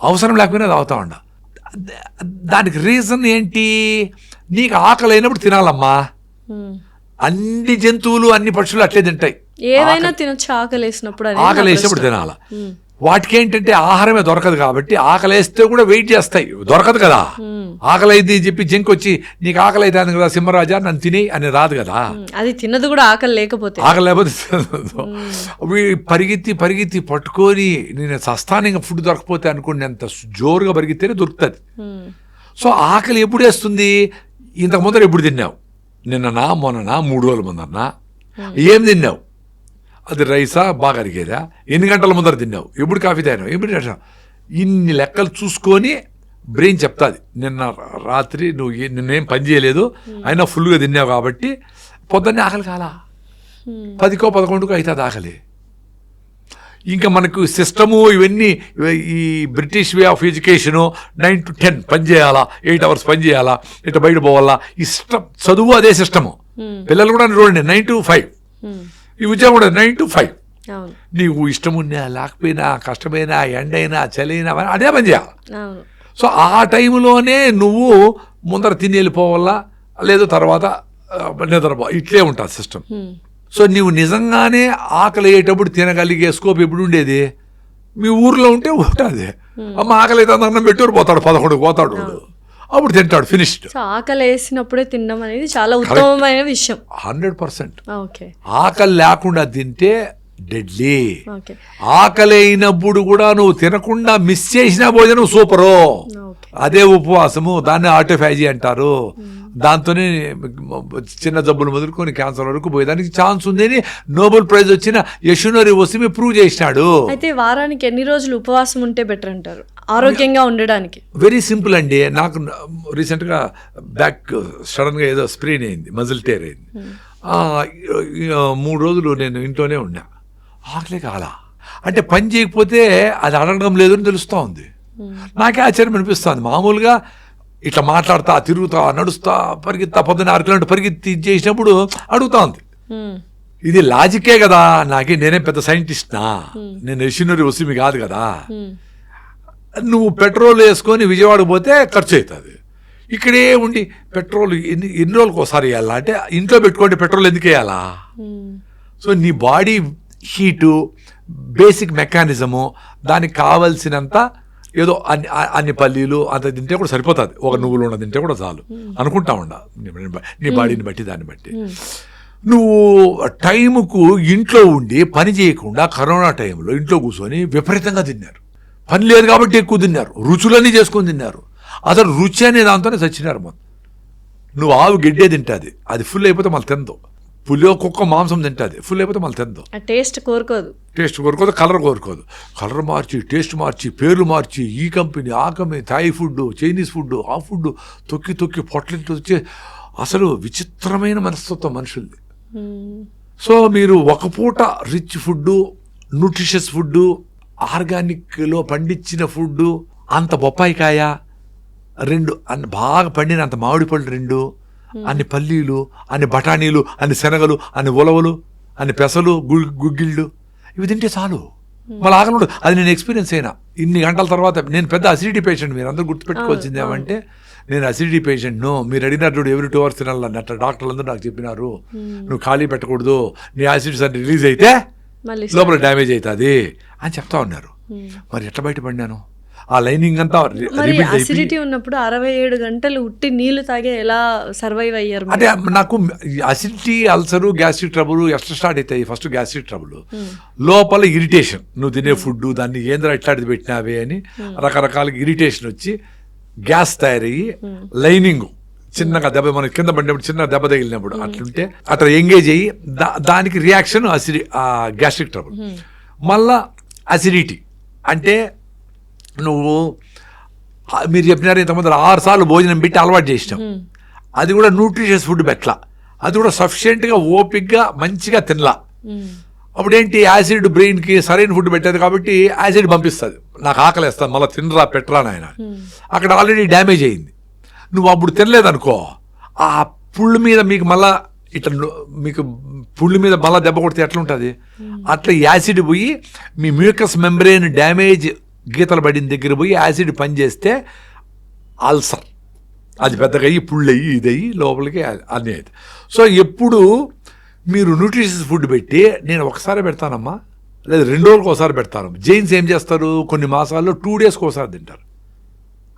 అవసరం లేకపోయినా తాగుతా ఉండా. దానికి రీజన్ ఏంటి? నీకు ఆకలి అయినప్పుడు తినాలమ్మా. అన్ని జంతువులు అన్ని పక్షులు అట్లే తింటాయి, ఏవైనా తినొచ్చు. ఆకలేసినప్పుడు తినాల. వాటికి ఏంటంటే ఆహారమే దొరకదు కాబట్టి ఆకలేస్తే కూడా వెయిట్ చేస్తాయి, దొరకదు కదా. ఆకలి అయితే చెప్పి జంక్ వచ్చి నీకు ఆకలి అవుతుంది కదా సింహరాజా నన్ను తిని అని రాదు కదా. అది తినదు కూడా ఆకలి లేకపోతే పరిగెత్తి పట్టుకొని నేను సస్థానంగా ఫుడ్ దొరకపోతే అనుకోండి, అంత జోరుగా పరిగెత్తేనే దొరుకుతుంది. సో ఆకలి ఎప్పుడు వేస్తుంది? ఇంతకు ముందర ఎప్పుడు తిన్నావు? నిన్ననా మొన్ననా 3 రోజుల ముందరనా? ఏం తిన్నావు? అది రైసా బాగా అరిగేదా? ఎన్ని గంటల ముందర తిన్నావు? ఎప్పుడు కాఫీ తాగినావు? ఎప్పుడు? ఇన్ని లెక్కలు చూసుకొని బ్రెయిన్ చెప్తాది, నిన్న రాత్రి నిన్నేం పని చేయలేదు అయినా ఫుల్గా తిన్నావు కాబట్టి పొద్దున్నే ఆకలి కాలా, 10కో 11కో అవుతుంది ఆకలి. ఇంకా మనకు సిస్టము ఇవన్నీ, ఈ British way of education 9 to 10 పని చేయాలా, 8 hours పని చేయాలా, ఇట్లా బయట పోవాలా, ఇష్టం చదువు అదే సిస్టము. పిల్లలు కూడా చూడండి 9 to 5, ఈ ఉద్యోగం కూడా 9 to 5. నీకు ఇష్టం ఉన్నా లేకపోయినా, కష్టమైనా, ఎండైనా, చలైనా అదే పని చేయాలి. సో ఆ టైంలోనే నువ్వు ముందర తిని వెళ్ళిపోవాలా, లేదు తర్వాత నిద్రపో, ఇట్లే ఉంటుంది సిస్టమ్. సో నీవు నిజంగానే ఆకలి అయ్యేటప్పుడు తినగలిగే స్కోప్ ఎప్పుడు ఉండేది? మీ ఊర్లో ఉంటే ఉంటుంది. అమ్మ ఆకలి అయితే అన్నం పెట్టూరు పోతాడు, 11కి పోతాడు, అప్పుడు తింటాడు, ఫినిష్డ్. ఆకలి వేసినప్పుడే తినడం అనేది చాలా ఉత్తమమైన విషయం. 100%. ఆకలి లేకుండా తింటే డెడ్లీ. ఆకలి అయినప్పుడు కూడా నువ్వు తినకుండా మిస్ చేసిన భోజనం సూపరు, అదే ఉపవాసము. దాన్ని ఆటోఫాజీ అంటారు. దాంతోనే చిన్న జబ్బులు మొదలుకొని క్యాన్సర్ వరకు పోయేదానికి ఛాన్స్ ఉందని నోబెల్ ప్రైజ్ వచ్చిన యశునోరి వసిమి ప్రూవ్ చేసినాడు. అయితే వారానికి ఎన్ని రోజులు ఉపవాసం ఉంటే బెటర్ అంటారు ఆరోగ్యంగా ఉండడానికి? వెరీ సింపుల్ అండి. నాకు రీసెంట్గా బ్యాక్ సడన్గా ఏదో స్ప్రెయిన్ అయింది, మజిల్ టేర్ అయింది. 3 రోజులు నేను ఇంట్లోనే ఉన్నా. ఆకలే కాలా అంటే పని చేయకపోతే అది అడగడం లేదు అని తెలుస్తూ ఉంది. నాకే ఆశ్చర్యం అనిపిస్తుంది. మామూలుగా ఇట్లా మాట్లాడతా, తిరుగుతా, నడుస్తా, పరిగెత్తా, 6 kilometers పరిగెత్తి చేసినప్పుడు అడుగుతా ఉంది. ఇది లాజికే కదా. నేనేం పెద్ద సైంటిస్ట్నా, నేను యశునోరి వసిమి కాదు కదా. నువ్వు పెట్రోల్ వేసుకొని విజయవాడ పోతే ఖర్చు అవుతుంది. ఇక్కడే ఉండి పెట్రోల్ ఎన్ని రోజులకు ఒకసారి వేయాలా అంటే ఇంట్లో పెట్టుకుంటే పెట్రోల్ ఎందుకు వేయాలా? సో నీ బాడీ హీటు, బేసిక్ మెకానిజము, దానికి కావలసినంత ఏదో అన్ని పల్లీలు అంత తింటే కూడా సరిపోతుంది, ఒక నువ్వులు ఉన్న తింటే కూడా చాలు అనుకుంటా ఉండ నీ బాడీని బట్టి, దాన్ని బట్టి. నువ్వు టైంకు ఇంట్లో ఉండి పని చేయకుండా కరోనా టైంలో ఇంట్లో కూర్చొని విపరీతంగా తిన్నారు. పని లేదు కాబట్టి ఎక్కువ తిన్నారు, రుచులన్నీ చేసుకొని తిన్నారు. అసలు రుచి అనే దాంతోనే చచ్చినారు మొత్తం. నువ్వు ఆవు గడ్డే తింటుంది, అది ఫుల్ అయిపోతే మళ్ళీ తిందో. పులియో కుక్క మాంసం తింటుంది, ఫుల్ అయిపోతే మళ్ళీ తిందో. టేస్ట్ కోరుకోదు, కలర్ కోరుకోదు. కలర్ మార్చి, టేస్ట్ మార్చి, పేర్లు మార్చి, ఈ కంపెనీ ఆ company, Thai food, Chinese food, ఆ ఫుడ్ తొక్కి తొక్కి పొట్లకి వచ్చి అసలు విచిత్రమైన మనస్తత్వం మనుషుల్ది. సో మీరు ఒక పూట రిచ్ ఫుడ్, న్యూట్రిషియస్ ఫుడ్, ఆర్గానిక్లో పండించిన ఫుడ్, అంత బొప్పాయికాయ 2, అన్ని బాగా పండిన అంత మామిడి పళ్ళు 2, అన్ని పల్లీలు, అన్ని బఠానీలు, అన్ని శనగలు, అన్ని ఉలవలు, అన్ని పెసలు, గుగ్గిళ్ళు, ఇవి తింటే చాలు, మళ్ళీ ఆగలు. అది నేను ఎక్స్పీరియన్స్ అయినా ఇన్ని గంటల తర్వాత. నేను పెద్ద అసిడిటీ పేషెంట్, మీరు అందరూ గుర్తుపెట్టుకోవాల్సింది ఏమంటే నేను అసిడిటీ పేషెంట్ను. మీరు అడిగినట్టు ఎవ్రీ 2 hours తినాలన్నట్టు డాక్టర్లు అందరూ నాకు చెప్పినారు, నువ్వు ఖాళీ పెట్టకూడదు, నీ యాసిడ్స్ అన్ని రిలీజ్ అయితే లోపల డ్యామేజ్ అవుతుంది అని చెప్తా ఉన్నారు. మరి ఎట్లా బయటపడినాను? ఆ లైనింగ్ అంతా అసిడిటీ ఉన్నప్పుడు 67 గంటలు ఉట్టి నీళ్లు తాగే ఎలా సర్వైవ్ అయ్యారు? అంటే నాకు అసిడిటీ, అల్సరు, గ్యాస్ట్రిక్ ట్రబుల్ ఎట్లా స్టార్ట్ అవుతాయి? ఫస్ట్ గ్యాస్ట్రిక్ ట్రబుల్, లోపల ఇరిటేషన్, నువ్వు తినే ఫుడ్ దాన్ని ఏంద్రా ఇట్లాంటిది పెట్టినావే అని రకరకాల ఇరిటేషన్ వచ్చి గ్యాస్ తయారయ్యి లైనింగ్ చిన్నగా దెబ్బ, మనకి కింద పడినప్పుడు చిన్న దెబ్బ తగిలినప్పుడు అట్లుంటే అట్లా ఎంగేజ్ అయ్యి దానికి రియాక్షన్ గ్యాస్ట్రిక్ ట్రబుల్. మళ్ళా అసిడిటీ అంటే నువ్వు మీరు చెప్పినారు ఇంతకుముందు 6 సార్లు భోజనం పెట్టి అలవాటు చేసినావు, అది కూడా న్యూట్రిషియస్ ఫుడ్ పెట్టలా, అది కూడా సఫిషియెంట్గా ఓపిక్గా మంచిగా తినలా. అప్పుడేంటి యాసిడ్ బ్రెయిన్కి సరైన ఫుడ్ పెట్టేది కాబట్టి యాసిడ్ పంపిస్తుంది, నాకు ఆకలేస్తుంది, మళ్ళీ తినరా పెట్టరా నాయన. అక్కడ ఆల్రెడీ డ్యామేజ్ అయింది. నువ్వు అప్పుడు తినలేదనుకో, ఆ పుళ్ళు మీద మీకు మళ్ళా ఇట్లా మీకు పుళ్ళు మీద మళ్ళీ దెబ్బ కొడితే ఎట్లుంటుంది? అట్లా యాసిడ్ పోయి మీ మ్యూకస్ మెంబ్రెయిన్ డ్యామేజ్ గీతలు పడిన దగ్గర పోయి యాసిడ్ పనిచేస్తే అల్సర్, అది పెద్దగా అయ్యి పుళ్ళు అయ్యి ఇదయ్యి లోపలికి అన్నీ అవుతుంది. సో ఎప్పుడు మీరు న్యూట్రిషియస్ ఫుడ్ పెట్టి, నేను ఒకసారి పెడతానమ్మా లేదా 2 రోజులకు ఒకసారి పెడతాను. జైన్స్ ఏం చేస్తారు, కొన్ని మాసాల్లో 2 daysకి ఒకసారి తింటారు,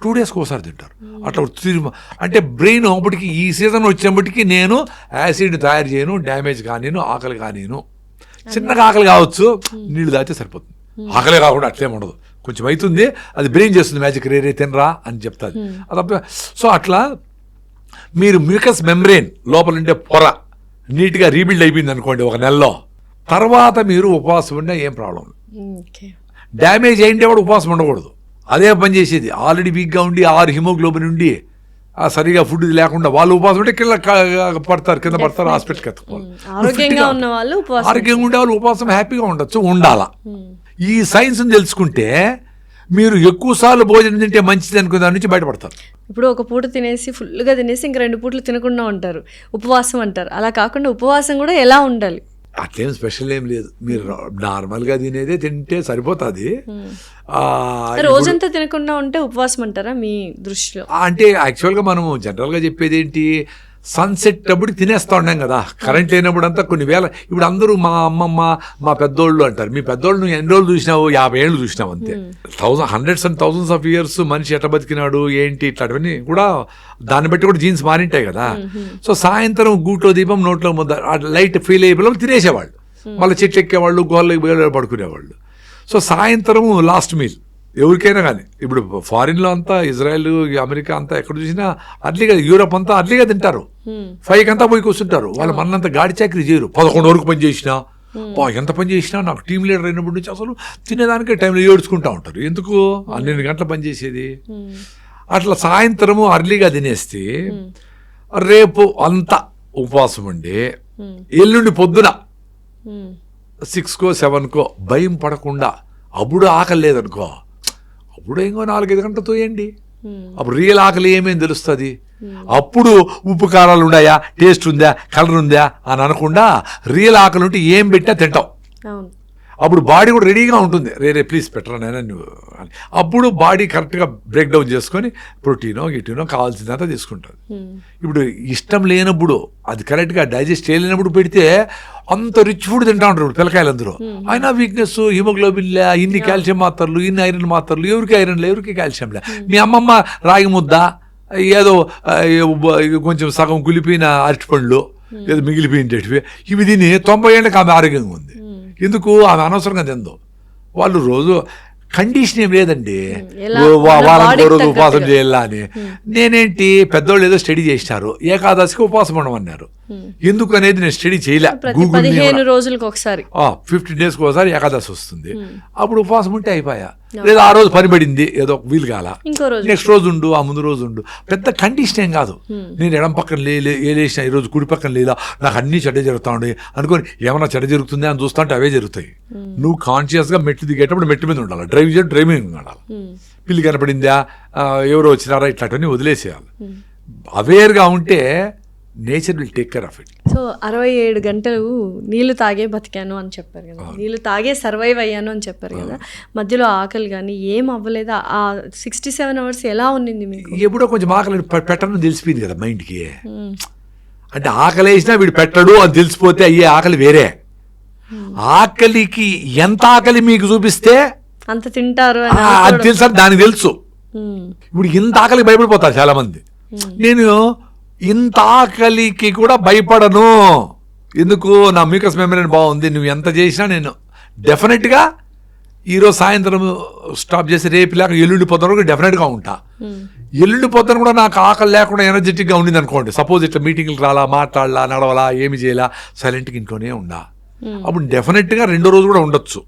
2 daysకి ఒకసారి తింటారు. అట్లా అంటే బ్రెయిన్ అప్పటికి ఈ సీజన్ వచ్చేప్పటికి నేను యాసిడ్ తయారు చేయను, డ్యామేజ్ కానీను, ఆకలి కానీను. చిన్నగా ఆకలి కావచ్చు, నీళ్ళు తాగితే సరిపోతుంది. ఆకలే కాకుండా అట్లేం ఉండదు, కొంచెం అవుతుంది, అది బ్రెయిన్ చేస్తుంది మ్యాజిక్, రేరే తినరా అని చెప్తుంది అది. సో అట్లా మీరు మ్యూకస్ మెంబ్రెయిన్ లోపల ఉండే పొర నీట్గా రీబిల్డ్ అయిపోయింది అనుకోండి 1 నెలలో, తర్వాత మీరు ఉపవాసం ఉన్నా ఏం ప్రాబ్లం. డ్యామేజ్ అయింటే కూడా ఉపవాసం ఉండకూడదు, అదే పని చేసేది. ఆల్రెడీ వీక్గా ఉండి 6 హిమోగ్లోబిన్ ఉండి సరిగా ఫుడ్ లేకుండా వాళ్ళు ఉపవాసం ఉంటే కింద పడతారు, హాస్పిటల్కి ఎత్తుకోవాలి. ఆరోగ్యంగా ఉండే వాళ్ళు ఉపవాసం హ్యాపీగా ఉండొచ్చు, ఉండాలా. ఈ సైన్స్ తెలుసుకుంటే మీరు ఎక్కువ సార్లు భోజనం తింటే మంచిది అనుకునే దాని నుంచి బయటపడతారు. ఇప్పుడు ఒక పూట తినేసి ఫుల్గా తినేసి ఇంక 2 పూటలు తినకుండా ఉంటారు, ఉపవాసం అంటారు. అలా కాకుండా ఉపవాసం కూడా ఎలా ఉండాలి? అట్లేం స్పెషల్ ఏం లేదు, మీరు నార్మల్గా తినేదే తింటే సరిపోతుంది. రోజంతా తినకుండా ఉంటే ఉపవాసం అంటారా మీ దృష్టిలో? అంటే యాక్చువల్గా మనము జనరల్గా చెప్పేది ఏంటి, సన్సెట్ అప్పుడు తినేస్తా ఉన్నాం కదా, కరెంట్ లేనప్పుడు అంతా కొన్ని వేల. ఇప్పుడు అందరూ మా అమ్మమ్మ, మా పెద్దోళ్ళు అంటారు. మీ పెద్దోళ్ళు నువ్వు ఎన్ని రోజులు చూసినావు? 50 ఏళ్ళు చూసినావు అంతే. hundreds and thousands of years మనిషి ఎట్లా బతికినాడు ఏంటి ఇట్లాంటివన్నీ కూడా దాన్ని బట్టి కూడా జీన్స్ మారింటాయి కదా. సో సాయంత్రం గూట్లో దీపం నోట్లో ముద్ద లైట్ ఫీల్ అయిపోయి తినేసేవాళ్ళు, మళ్ళీ చెట్లు ఎక్కేవాళ్ళు, గోళ్ళకి పడుకునేవాళ్ళు. సో సాయంత్రం లాస్ట్ మీల్ ఎవరికైనా కానీ. ఇప్పుడు ఫారిన్లో అంతా ఇజ్రాయెల్, అమెరికా అంతా ఎక్కడ చూసినా అట్లీగా, యూరోప్ అంతా అట్లీగా తింటారు. 5కి అంతా పోయి కూర్చుంటారు. వాళ్ళు మనంతా గాడి చాకరీ చేయరు. 11 వరకు పని చేసినా, ఎంత పని చేసినా, నాకు టీం లీడర్ అయినప్పటి నుంచి అసలు తినేదానికే టైంలో ఏడ్చుకుంటూ ఉంటారు. ఎందుకు 12 గంటల పని చేసేది? అట్లా సాయంత్రము అర్లీగా తినేస్తే రేపు అంతా ఉపవాసం ఉండి ఎల్లుండి పొద్దున 6కో 7కో భయం పడకుండా, అప్పుడు ఆకలి లేదనుకో, అప్పుడు ఇంకో 4-5 గంటలు తోయండి. అప్పుడు రియల్ ఆకలి ఏమేమి తెలుస్తుంది. అప్పుడు ఉప్పు కారాలు ఉన్నాయా, టేస్ట్ ఉందా, కలర్ ఉందా అని అనకుండా రియల్ ఆకలి ఉంటే ఏం పెట్టినా తింటాం. అప్పుడు బాడీ కూడా రెడీగా ఉంటుంది, రే ప్లీజ్ పెట్టరా నైనా నువ్వు అని. అప్పుడు బాడీ కరెక్ట్గా బ్రేక్ డౌన్ చేసుకొని ప్రోటీనో గిటీనో కావాల్సినంత తీసుకుంటుంది. ఇప్పుడు ఇష్టం లేనప్పుడు అది కరెక్ట్గా డైజెస్ట్ చేయలేనప్పుడు పెడితే అంత రిచ్ ఫుడ్ తింటా ఉంటారు ఇప్పుడు పిల్లకాయలు అందరూ. అయినా వీక్నెస్, హిమోగ్లోబిన్ లే, ఇన్ని కాల్షియం మాత్రలు, ఇన్ని ఐరన్ మాత్రలు, ఎవరికి ఐరన్ లే, ఎవరికి కాల్షియం లే. మీ అమ్మమ్మ రాగి ముద్ద, ఏదో కొంచెం సగం కులిపోయిన అరటిపండ్లు, ఏదో మిగిలిపోయినవి ఇవి తిని 90 ఏళ్ళకి ఆమె ఆరోగ్యంగా ఉంది. ఎందుకు? ఆమె అనవసరంగా తిందో. వాళ్ళు రోజు కండిషన్ ఏం లేదండి, వారానికి రోజు ఉపవాసం చేయాలా అని. నేనేంటి, పెద్దోళ్ళు ఏదో స్టడీ చేసినారు, ఏకాదశికి ఉపవాసం ఉండమన్నారు. ఎందుకు అనేది నేను స్టడీ చేయలే. గూగుల్ 15 రోజులకు ఒకసారి 15 డేస్కి ఒకసారి ఏకాదశి వస్తుంది, అప్పుడు ఉపవాసం ఉంటే అయిపోయా. లేదా ఆ రోజు పని పడింది, ఏదో వీలు కాల, నెక్స్ట్ రోజు ఉండు, ఆ ముందు రోజు ఉండు. పెద్ద కండిషన్ ఏం కాదు. నేను ఎడం పక్కన లేసిన ఈరోజు కుడి పక్కన లేదా, నాకు అన్ని చెడ్డ జరుగుతా ఉండే అనుకోని ఏమన్నా చెడ్డ జరుగుతుంది అని చూస్తా ఉంటే అవే జరుగుతాయి. నువ్వు కాన్షియస్గా మెట్లు దిగేటప్పుడు మెట్టు మీద ఉండాలి, డ్రైవ్ చేయడం డ్రైవింగ్ ఉండాలి. పిల్లి కనపడిందా, ఎవరో వచ్చినారా, ఇట్లాంటివన్నీ వదిలేసేయాలి. అవేర్గా ఉంటే nature will take care of it. So 67 గంటలు నీళ్లు తాగే బతికాను అని చెప్పారు కదా, నీళ్లు తాగే సర్వైవ్ అయ్యాను అని చెప్పారు కదా. మధ్యలో ఆకలి కానీ ఏం అవ్వలేదా? ఆ 67 అవర్స్ ఎలా ఉన్నింది మీకు? ఎప్పుడో కొంచెం ఆకలి పెట్టను తెలిసిపోయింది కదా మైండ్కి. అంటే ఆకలి వేసినా వీడు పెట్టడు అని తెలిసిపోతే అయ్యే ఆకలి వేరే. ఆకలికి ఎంత ఆకలి మీకు చూపిస్తే అంత తింటారు అది తెలుసా, దానికి తెలుసు. ఇప్పుడు ఇంత ఆకలికి భయపడిపోతారు చాలా మంది. నేను ఇంత ఆకలికి కూడా భయపడను. ఎందుకు? నా మ్యూకస్ మెమరీ బాగుంది. నువ్వు ఎంత చేసినా నేను డెఫినెట్గా ఈరోజు సాయంత్రం స్టాప్ చేసి రేపు లేక ఎల్లుండి పొద్దున వరకు డెఫినెట్గా ఉంటా. ఎల్లుండి పొద్దున కూడా నాకు ఆకలి లేకుండా ఎనర్జెటిక్గా ఉండింది అనుకోండి, సపోజ్ ఇట్లా మీటింగ్కి రాలా, మాట్లాడాలా, నడవలా, ఏమి చేయాలా, సైలెంట్గా ఇంట్లోనే ఉండా, అప్పుడు డెఫినెట్గా 2 రోజులు కూడా ఉండొచ్చు.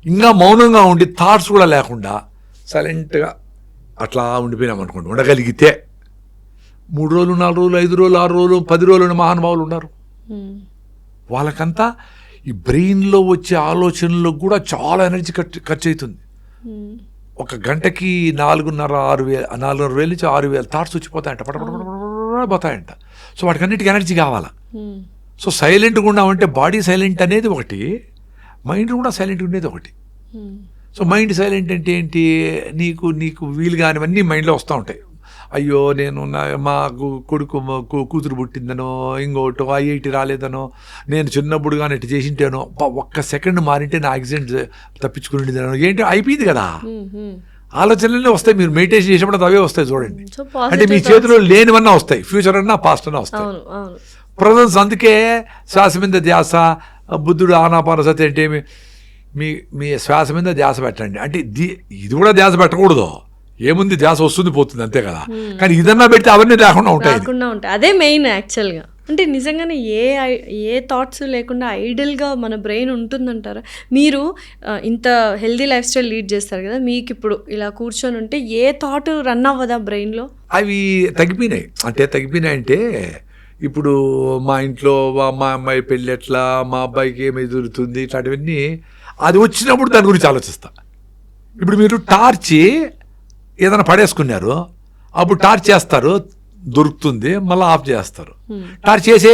ఇంకా మౌనంగా ఉండి థాట్స్ కూడా లేకుండా సైలెంట్గా అట్లా ఉండిపోయినాం అనుకోండి, ఉండగలిగితే 3 రోజులు, 4 రోజులు, 5 రోజులు, 6 రోజులు, 10 రోజులు మహానుభావులు ఉన్నారు. వాళ్ళకంతా ఈ బ్రెయిన్లో వచ్చే ఆలోచనలకు కూడా చాలా ఎనర్జీ ఖర్చు అవుతుంది. ఒక గంటకి 4,500 నుంచి 6,000 థాట్స్ వచ్చిపోతాయంట, పోతాయంట. సో వాటికి అన్నిటికీ ఎనర్జీ కావాలా. సో సైలెంట్గా ఉన్నామంటే బాడీ సైలెంట్ అనేది ఒకటి, మైండ్ కూడా సైలెంట్గా ఉండేది ఒకటి. సో మైండ్ సైలెంట్ అంటే ఏంటి? నీకు వీలు కానివన్నీ మైండ్లో వస్తూ ఉంటాయి. అయ్యో నేను మాకు కూతురు పుట్టిందనో, ఇంకోటో IIT రాలేదనో, నేను చిన్నప్పుడు కానీ ఇటు చేసింటేనో, ఒక్క సెకండ్ మారింటే నా యాక్సిడెంట్ తప్పించుకునేదనో, ఏంటో అయిపోయింది కదా. ఆలోచనలే వస్తాయి. మీరు మెడిటేషన్ చేసినప్పుడు అవే వస్తాయి చూడండి. అంటే మీ చేతిలో లేనివన్నా వస్తాయి, ఫ్యూచర్ అన్నా పాస్ట్ అన్నా వస్తాయి. ప్రజెన్స్. అందుకే శ్వాస మీద ధ్యాస, బుద్ధుడు ఆనాపానసతి అంటే మీ శ్వాస మీద ధ్యాస పెట్టండి అంటే. ఇది కూడా ధ్యాస పెట్టకూడదు, ఏముంది ధ్యాస వస్తుంది పోతుంది అంతే కదా. కానీ ఇదన్నా పెడితే అవన్నీ లేకుండా ఉంటాయి. అదే మెయిన్ యాక్చువల్గా. అంటే నిజంగానే ఏ థాట్స్ లేకుండా ఐడియల్గా మన బ్రెయిన్ ఉంటుందంటారా? మీరు ఇంత హెల్దీ లైఫ్ స్టైల్ లీడ్ చేస్తారు కదా, మీకు ఇప్పుడు ఇలా కూర్చొని ఉంటే ఏ థాట్ రన్ అవ్వదా బ్రెయిన్లో? అవి తగ్గిపోయినాయి. అంటే ఇప్పుడు మా ఇంట్లో మా అమ్మాయి పెళ్ళి ఎట్లా, మా అబ్బాయికి ఏమి ఎదురుతుంది, ఇట్లాంటివన్నీ అది వచ్చినప్పుడు దాని గురించి ఆలోచిస్తా. ఇప్పుడు మీరు టార్చ్ ఏదైనా పడేసుకున్నారు, అప్పుడు టార్చ్ చేస్తారు, దొరుకుతుంది, మళ్ళీ ఆఫ్ చేస్తారు. టార్చ్ చేసే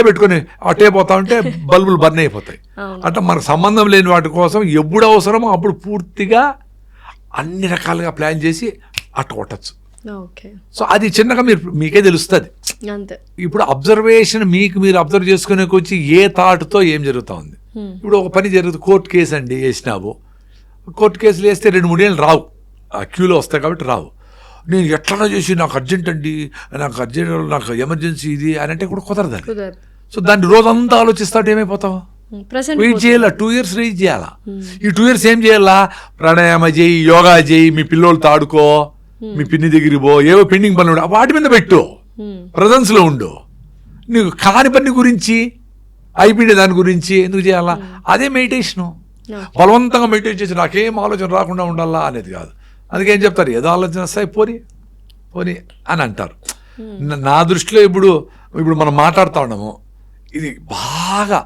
పెట్టుకొని అటే పోతా ఉంటే బల్బులు బర్న్ అయిపోతాయి. అట్లా మనకు సంబంధం లేని వాటి కోసం ఎప్పుడు అవసరమో అప్పుడు పూర్తిగా అన్ని రకాలుగా ప్లాన్ చేసి అట్ట కొట్టచ్చు. సో అది చిన్నగా మీకే తెలుస్తుంది. ఇప్పుడు అబ్జర్వేషన్ మీరు అబ్జర్వ్ చేసుకునే వచ్చి ఏ థాట్తో ఏం జరుగుతూ ఉంది. ఇప్పుడు ఒక పని జరుగుతుంది, కోర్టు కేసు అండి వేసినావు, కోర్టు కేసులు వేస్తే 2-3 ఏళ్ళు రావు, ఆ క్యూలో వస్తాయి కాబట్టి రావు. నేను ఎట్లా చేసి నాకు అర్జెంట్ అండి, నాకు ఎమర్జెన్సీ ఇది అని అంటే కూడా కుదరదు. సో దాన్ని రోజంతా ఆలోచిస్తాడు ఏమైపోతావు? వెయిట్ చేయాలా, 2 years వెయిట్ చేయాలా. ఈ 2 years ఏం చేయాలా? ప్రాణాయామ చేయి, యోగా చేయి, మీ పిల్లోళ్ళతో ఆడుకో, మీ పిన్ని దగ్గరికి పో, ఏవో పెండింగ్ పనులు వాటి మీద పెట్టు, ప్రజెన్స్లో ఉండు. నీకు కాని పని గురించి అయిపోయిన దాని గురించి ఎందుకు చేయాలా? అదే మెడిటేషను. బలవంతంగా మెడిటేట్ చేసి నాకేం ఆలోచన రాకుండా ఉండాలా అనేది కాదు. అందుకేం చెప్తారు, ఏదో ఆలోచన వస్తాయి పోని అని అంటారు. నా దృష్టిలో ఇప్పుడు మనం మాట్లాడుతూ ఉన్నాము, ఇది బాగా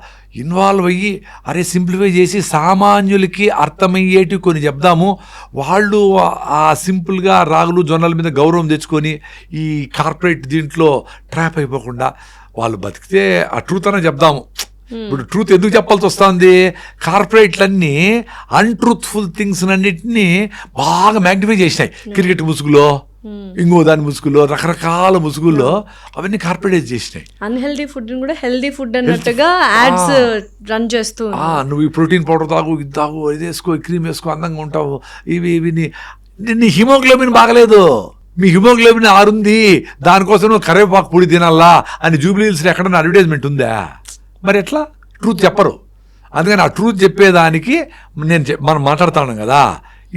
ఇన్వాల్వ్ అయ్యి అరే సింప్లిఫై చేసి సామాన్యులకి అర్థమయ్యేటివి కొన్ని చెప్దాము. వాళ్ళు ఆ సింపుల్గా రాగులు జొన్నల మీద గౌరవం తెచ్చుకొని ఈ కార్పొరేట్ దీంట్లో ట్రాప్ అయిపోకుండా వాళ్ళు బతికితే ఆ ట్రూత్ అనే చెప్దాము ఇప్పుడు ట్రూత్ ఎందుకు చెప్పాల్సి వస్తుంది? కార్పొరేట్లన్నీ అన్ట్రూత్ఫుల్ థింగ్స్ అన్నిటినీ బాగా మ్యాగ్నిఫై చేసినాయి. క్రికెట్ ముసుగులో, ఇంకో దాని ముసుగులో, రకరకాల ముసుగుల్లో అవన్నీ కార్పొరేట్ చేసినాయి. అన్హెల్దీ ఫుడ్ కూడా హెల్దీ ఫుడ్ అన్నట్టుగా యాడ్స్ రన్ చేస్తూ, నువ్వు ఈ ప్రోటీన్ పౌడర్ తాగు, ఇది తాగు, ఇది వేసుకో, క్రీమ్ వేసుకో, అందంగా ఉంటావు, ఇవి నీ హిమోగ్లోబిన్ బాగలేదు, మీ హిమోగ్లోబిన్ 6 ఉంది, దానికోసం నువ్వు కరివేపాకు పొడి తినాలా అని జూబ్లీ హిల్స్లో ఎక్కడన్నా అడ్వర్టైజ్మెంట్ ఉందా? మరి ఎట్లా? ట్రూత్ చెప్పరు. అందుకని ఆ ట్రూత్ చెప్పేదానికి మనం మాట్లాడుతున్నాం కదా,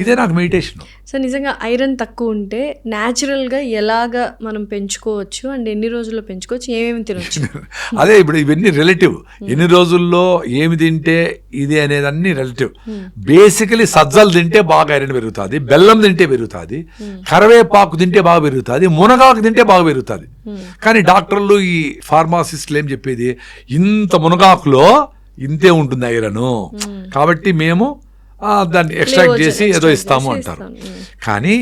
ఇదే నాకు మెడిటేషన్. సో నిజంగా ఐరన్ తక్కువ ఉంటే న్యాచురల్గా ఎలాగ మనం పెంచుకోవచ్చు అండ్ ఎన్ని రోజుల్లో పెంచుకోవచ్చు, ఏమేమి తినొచ్చు? అదే ఇప్పుడు ఇవన్నీ రిలేటివ్. ఎన్ని రోజుల్లో ఏమి తింటే ఇది అనేది అన్ని రిలేటివ్. బేసికలీ సజ్జలు తింటే బాగా ఐరన్ పెరుగుతుంది, బెల్లం తింటే పెరుగుతుంది, కరివేపాకు తింటే బాగా పెరుగుతుంది, మునగాకు తింటే బాగా పెరుగుతుంది. కానీ డాక్టర్లు, ఈ ఫార్మాసిస్టులు ఏం చెప్పేది, ఇంత మునగాకులో ఇంతే ఉంటుంది ఐరన్, కాబట్టి మేము దాన్ని ఎక్స్ట్రాక్ట్ చేసి ఏదో ఇస్తాము అంటారు. కానీ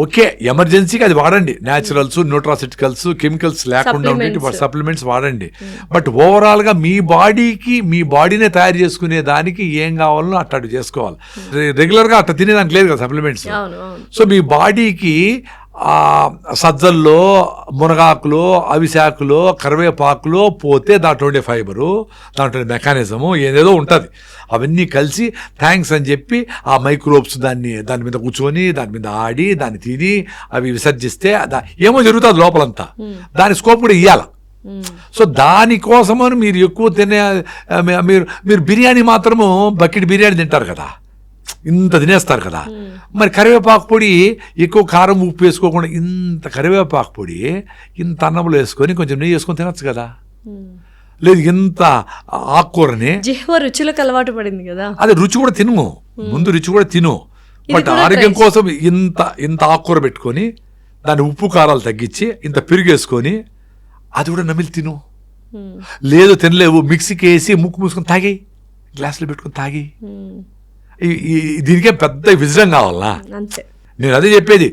ఓకే, ఎమర్జెన్సీకి అది వాడండి, న్యాచురల్స్, న్యూట్రాసిటికల్స్, కెమికల్స్ లేకుండా ఉండే సప్లిమెంట్స్ వాడండి. బట్ ఓవరాల్గా మీ బాడీనే తయారు చేసుకునే దానికి ఏం కావాలో అట్లా చేసుకోవాలి. రెగ్యులర్గా అట్లా తినేదానికి లేదు కదా సప్లిమెంట్స్. సో మీ బాడీకి సజ్జల్లో, మునగాకులో, అవిశాకులో, కరివేపాకులో పోతే దాంట్లో ఉండే ఫైబరు, దాంట్లో మెకానిజము ఏదేదో ఉంటుంది. అవన్నీ కలిసి థ్యాంక్స్ అని చెప్పి ఆ మైక్రోబ్స్ దాని మీద కూర్చొని, దాని మీద ఆడి, దాన్ని తిని, అవి విసర్జిస్తే ఏమో జరుగుతుంది లోపలంతా. దాని స్కోప్ కూడా ఇవ్వాలి. సో దానికోసమని మీరు ఎక్కువ మీరు బిర్యానీ మాత్రము బకెట్ బిర్యానీ తింటారు కదా, ఇంత తినేస్తారు కదా. మరి కరివేపాకు పొడి ఎక్కువ కారం ఉప్పు వేసుకోకుండా ఇంత కరివేపాకు పొడి ఇంత అన్నంలో వేసుకొని కొంచెం నెయ్యి వేసుకొని తినచ్చు కదా. లేదు ఇంత ఆకుకూరని జిహ్వ రుచులకు అలవాటు పడింది కదా, అదే రుచి కూడా తిను, ముందు రుచి కూడా తిను. బట్ ఆరోగ్యం కోసం ఇంత ఆకుకూర పెట్టుకొని దాన్ని ఉప్పు కారాలు తగ్గించి ఇంత పెరుగు వేసుకొని అది కూడా నమిలి తిను. లేదు తినలేవు, మిక్సీకి వేసి ముక్కు మూసుకొని తాగి, గ్లాసులో పెట్టుకొని తాగి. దీనికే పెద్ద విజయం కావాలా? నేను అదే చెప్పేది.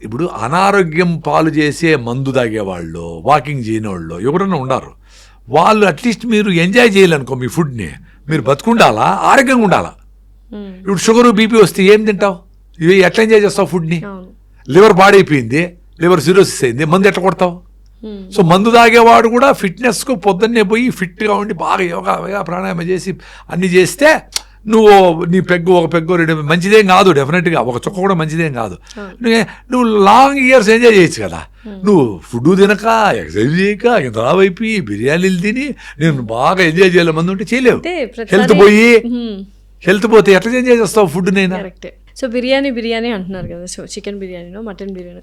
ఇప్పుడు అనారోగ్యం పాలు చేసే మందు తాగేవాళ్ళు, వాకింగ్ చేయని వాళ్ళు ఎవరన్నా ఉన్నారు, వాళ్ళు అట్లీస్ట్ మీరు ఎంజాయ్ చేయాలనుకో మీ ఫుడ్ని, మీరు బతుకుండాలా, ఆరోగ్యంగా ఉండాలా. ఇప్పుడు షుగర్, బీపీ వస్తే ఏం తింటావు? ఇవి ఎట్లా ఎంజాయ్ చేస్తావు ఫుడ్ని? లివర్ పాడైపోయింది, లివర్ సిరోసిస్ అయింది, మందు ఎట్లా కొడతావు? సో మందు తాగేవాడు కూడా ఫిట్నెస్కు పొద్దున్నే పోయి ఫిట్గా ఉండి బాగా యోగా ప్రాణాయామం చేసి అన్ని చేస్తే నువ్వు నీ ఒక పెగ్గు 2 మంచిదేం కాదు, డెఫినెట్గా ఒక చుక్క కూడా మంచిదేం కాదు. నువ్వు లాంగ్ ఇయర్స్ ఎంజాయ్ చేయొచ్చు కదా. నువ్వు ఫుడ్ తినక, ఎక్సర్సైజ్ చేయక, ఇంత రావైపోయి బిర్యానీలు తిని నేను బాగా ఎంజాయ్ చేయాలి మంది ఉంటే చేయలేవు. హెల్త్ పోతే ఎట్లా ఎంజాయ్ చేస్తావు ఫుడ్? నేను సో బిర్యానీ అంటున్నారు కదా, సో చికెన్ బిర్యానీనో మటన్ బిర్యానీ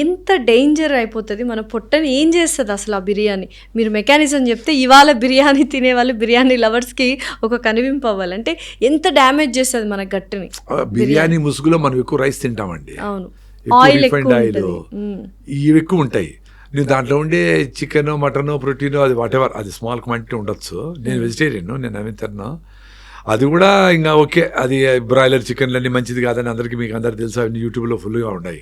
ఎంత డేంజర్ అయిపోతుంది మన పొట్టని, ఏం చేస్తుంది అసలు ఆ బిర్యానీ? మీరు మెకానిజం చెప్తే ఇవాళ బిర్యానీ తినేవాళ్ళు, బిర్యానీ లవర్స్కి ఒక కనివింపు అవ్వాలంటే ఎంత డ్యామేజ్ చేస్తుంది మన గట్టుని. బిర్యానీ ముసుగులో మనం ఎక్కువ రైస్ తింటామండి. అవును, ఆయిల్ ఇవి ఎక్కువ ఉంటాయి. నువ్వు దాంట్లో ఉండే చికెన్, మటన్, ప్రోటీన్, అది వాటెవర్, అది స్మాల్ క్వాంటిటీ ఉండొచ్చు. నేను వెజిటేరియన్, నేను అవి తిన్నాను. అది కూడా ఇంకా ఓకే, అది బ్రాయిలర్ చికెన్లన్నీ మంచిది కాదని మీకు అందరికి తెలుసు, అవన్నీ యూట్యూబ్లో ఫుల్గా ఉన్నాయి.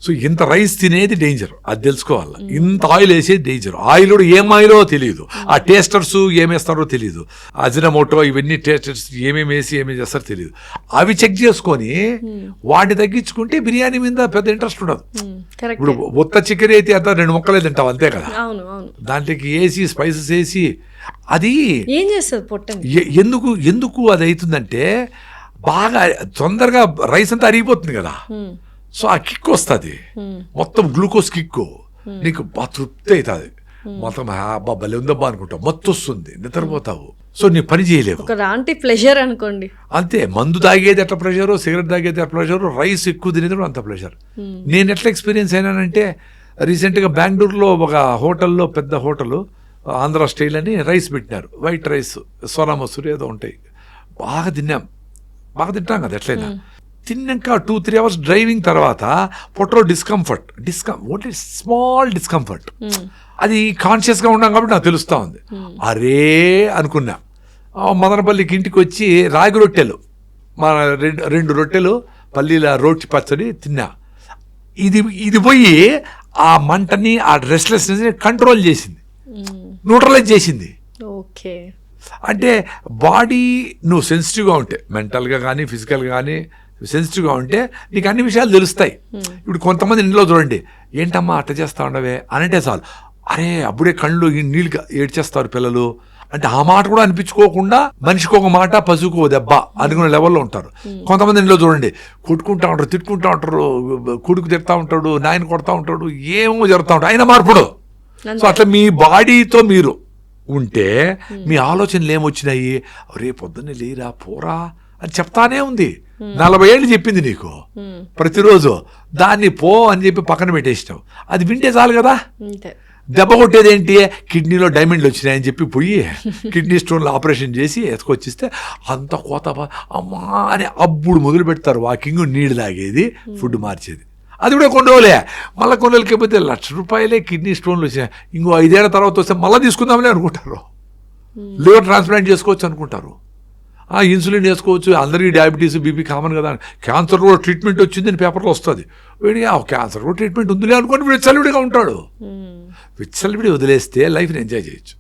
సో ఇంత రైస్ తినేది డేంజర్, అది తెలుసుకోవాలి. ఇంత ఆయిల్ వేసేది డేంజర్. ఆయిల్ కూడా ఏం ఆయిలో తెలియదు, ఆ టేస్టర్స్ ఏమేస్తారో తెలియదు, అజినమోటో ఇవన్నీ టేస్టర్స్ ఏమేమి వేసి ఏమేమి చేస్తారో తెలియదు. అవి చెక్ చేసుకొని వాటిని తగ్గించుకుంటే బిర్యానీ మీద పెద్ద ఇంట్రెస్ట్ ఉండదు. ఇప్పుడు ఉత్త చికెన్ అయితే అంతా 2 ముక్కలే తింటావు అంతే కదా, దాంట్లోకి వేసి స్పైసెస్ వేసి అది ఏం చేస్తుంది పొట్టని. ఎందుకు అది అవుతుందంటే బాగా తొందరగా రైస్ అంతా అరిగిపోతుంది కదా. సో ఆ కిక్ వస్తుంది, మొత్తం గ్లూకోజ్ కిక్, నీకు బాగా తృప్తి అవుతుంది, మొత్తం భలే ఉందబ్బా అనుకుంటావు, మత్తు వస్తుంది, నిద్రపోతావు. సో నీ పని చేయలేవు, ప్లెజర్ అనుకోండి అంతే. మందు తాగేది ఎట్లా ప్రెషరు, సిగరెట్ తాగేది ఎట్లా ప్రెషరు, రైస్ ఎక్కువ తినేది కూడా అంత ప్రెషర్. నేను ఎట్లా ఎక్స్పీరియన్స్ అయినానంటే, రీసెంట్గా బెంగళూరులో ఒక హోటల్లో, పెద్ద హోటల్, ఆంధ్ర స్టైల్ అని రైస్ పెట్టినారు, వైట్ రైస్, సోనా మసూరి ఏదో ఉంటాయి. బాగా తింటాం కదా ఎట్లయినా. తిన్నాక 2-3 అవర్స్ డ్రైవింగ్ తర్వాత పొట్టలో ఓన్లీ స్మాల్ డిస్కంఫర్ట్. అది కాన్షియస్గా ఉన్నాం కాబట్టి నాకు తెలుస్తూ ఉంది. అరే అనుకున్నా. మదనపల్లికి ఇంటికి వచ్చి రాగి రొట్టెలు, మన 2 రొట్టెలు, పల్లీల రోటి పచ్చడి తిన్నా. ఇది పోయి ఆ మంటని, ఆ రెస్ట్లెస్నెస్ని కంట్రోల్ చేసింది, న్యూట్రలైజ్ చేసింది. ఓకే. అంటే బాడీ నువ్వు సెన్సిటివ్గా ఉంటే, మెంటల్గా కానీ ఫిజికల్గా కానీ సెన్సిటివ్గా ఉంటే నీకు అన్ని విషయాలు తెలుస్తాయి. ఇప్పుడు కొంతమంది ఇంట్లో చూడండి, ఏంటమ్మా అట్ట చేస్తా ఉండవే అనంటే చాలు, అరే అప్పుడే కళ్ళు నీళ్ళు ఏడ్చేస్తారు పిల్లలు అంటే ఆ మాట కూడా అనిపించుకోకుండా మనిషికి ఒక మాట పశువుకు ఓ దెబ్బ అనుకునే లెవెల్లో ఉంటారు. కొంతమంది ఇంట్లో చూడండి, కొట్టుకుంటా ఉంటారు, తిట్టుకుంటా ఉంటారు, కొడుకు తిడతా ఉంటాడు, నాయన కొడతా ఉంటాడు, ఏమో జరుగుతూ ఉంటాడు, అయినా మార్పుడు. సో అట్లా మీ బాడీతో మీరు ఉంటే మీ ఆలోచనలు ఏమొచ్చినాయి, రేపు పొద్దున్నే లేరా పోరా అని చెప్తానే ఉంది. 40 ఏళ్ళు చెప్పింది నీకు ప్రతిరోజు, దాన్ని పో అని చెప్పి పక్కన పెట్టేసినావు. అది వింటే చాలు కదా. దెబ్బ కొట్టేది ఏంటి, కిడ్నీలో డైమండ్లు వచ్చినాయని చెప్పి పోయి కిడ్నీ స్టోన్లో ఆపరేషన్ చేసి ఎత్తుకొచ్చిస్తే అంత కోత అమ్మా అని అప్పుడు మొదలు పెడతారు వాకింగ్, నీళ్ళు తాగేది, ఫుడ్ మార్చేది. అది కూడా కొన్ని రోజులే, మళ్ళీ కొన్ని రోజులకి అయిపోతే ₹1,00,000 కిడ్నీ స్టోన్లు వచ్చినాయి, ఇంకో 5 ఏళ్ల తర్వాత వస్తే మళ్ళీ తీసుకుందామని అనుకుంటారు. లివర్ ట్రాన్స్ప్లాంట్ చేసుకోవచ్చు అనుకుంటారు, ఇన్సులిన్ వేసుకోవచ్చు, అందరికీ డయాబెటీస్ బీపీ కామన్ కదా, క్యాన్సర్ కూడా ట్రీట్మెంట్ వచ్చిందని పేపర్లో వస్తుంది. వీడికి క్యాన్సర్ కూడా ట్రీట్మెంట్ ఉందిలే అనుకోండి విచ్చలవిడిగా ఉంటాడు. విచ్చలవిడి వదిలేస్తే లైఫ్ని ఎంజాయ్ చేయొచ్చు.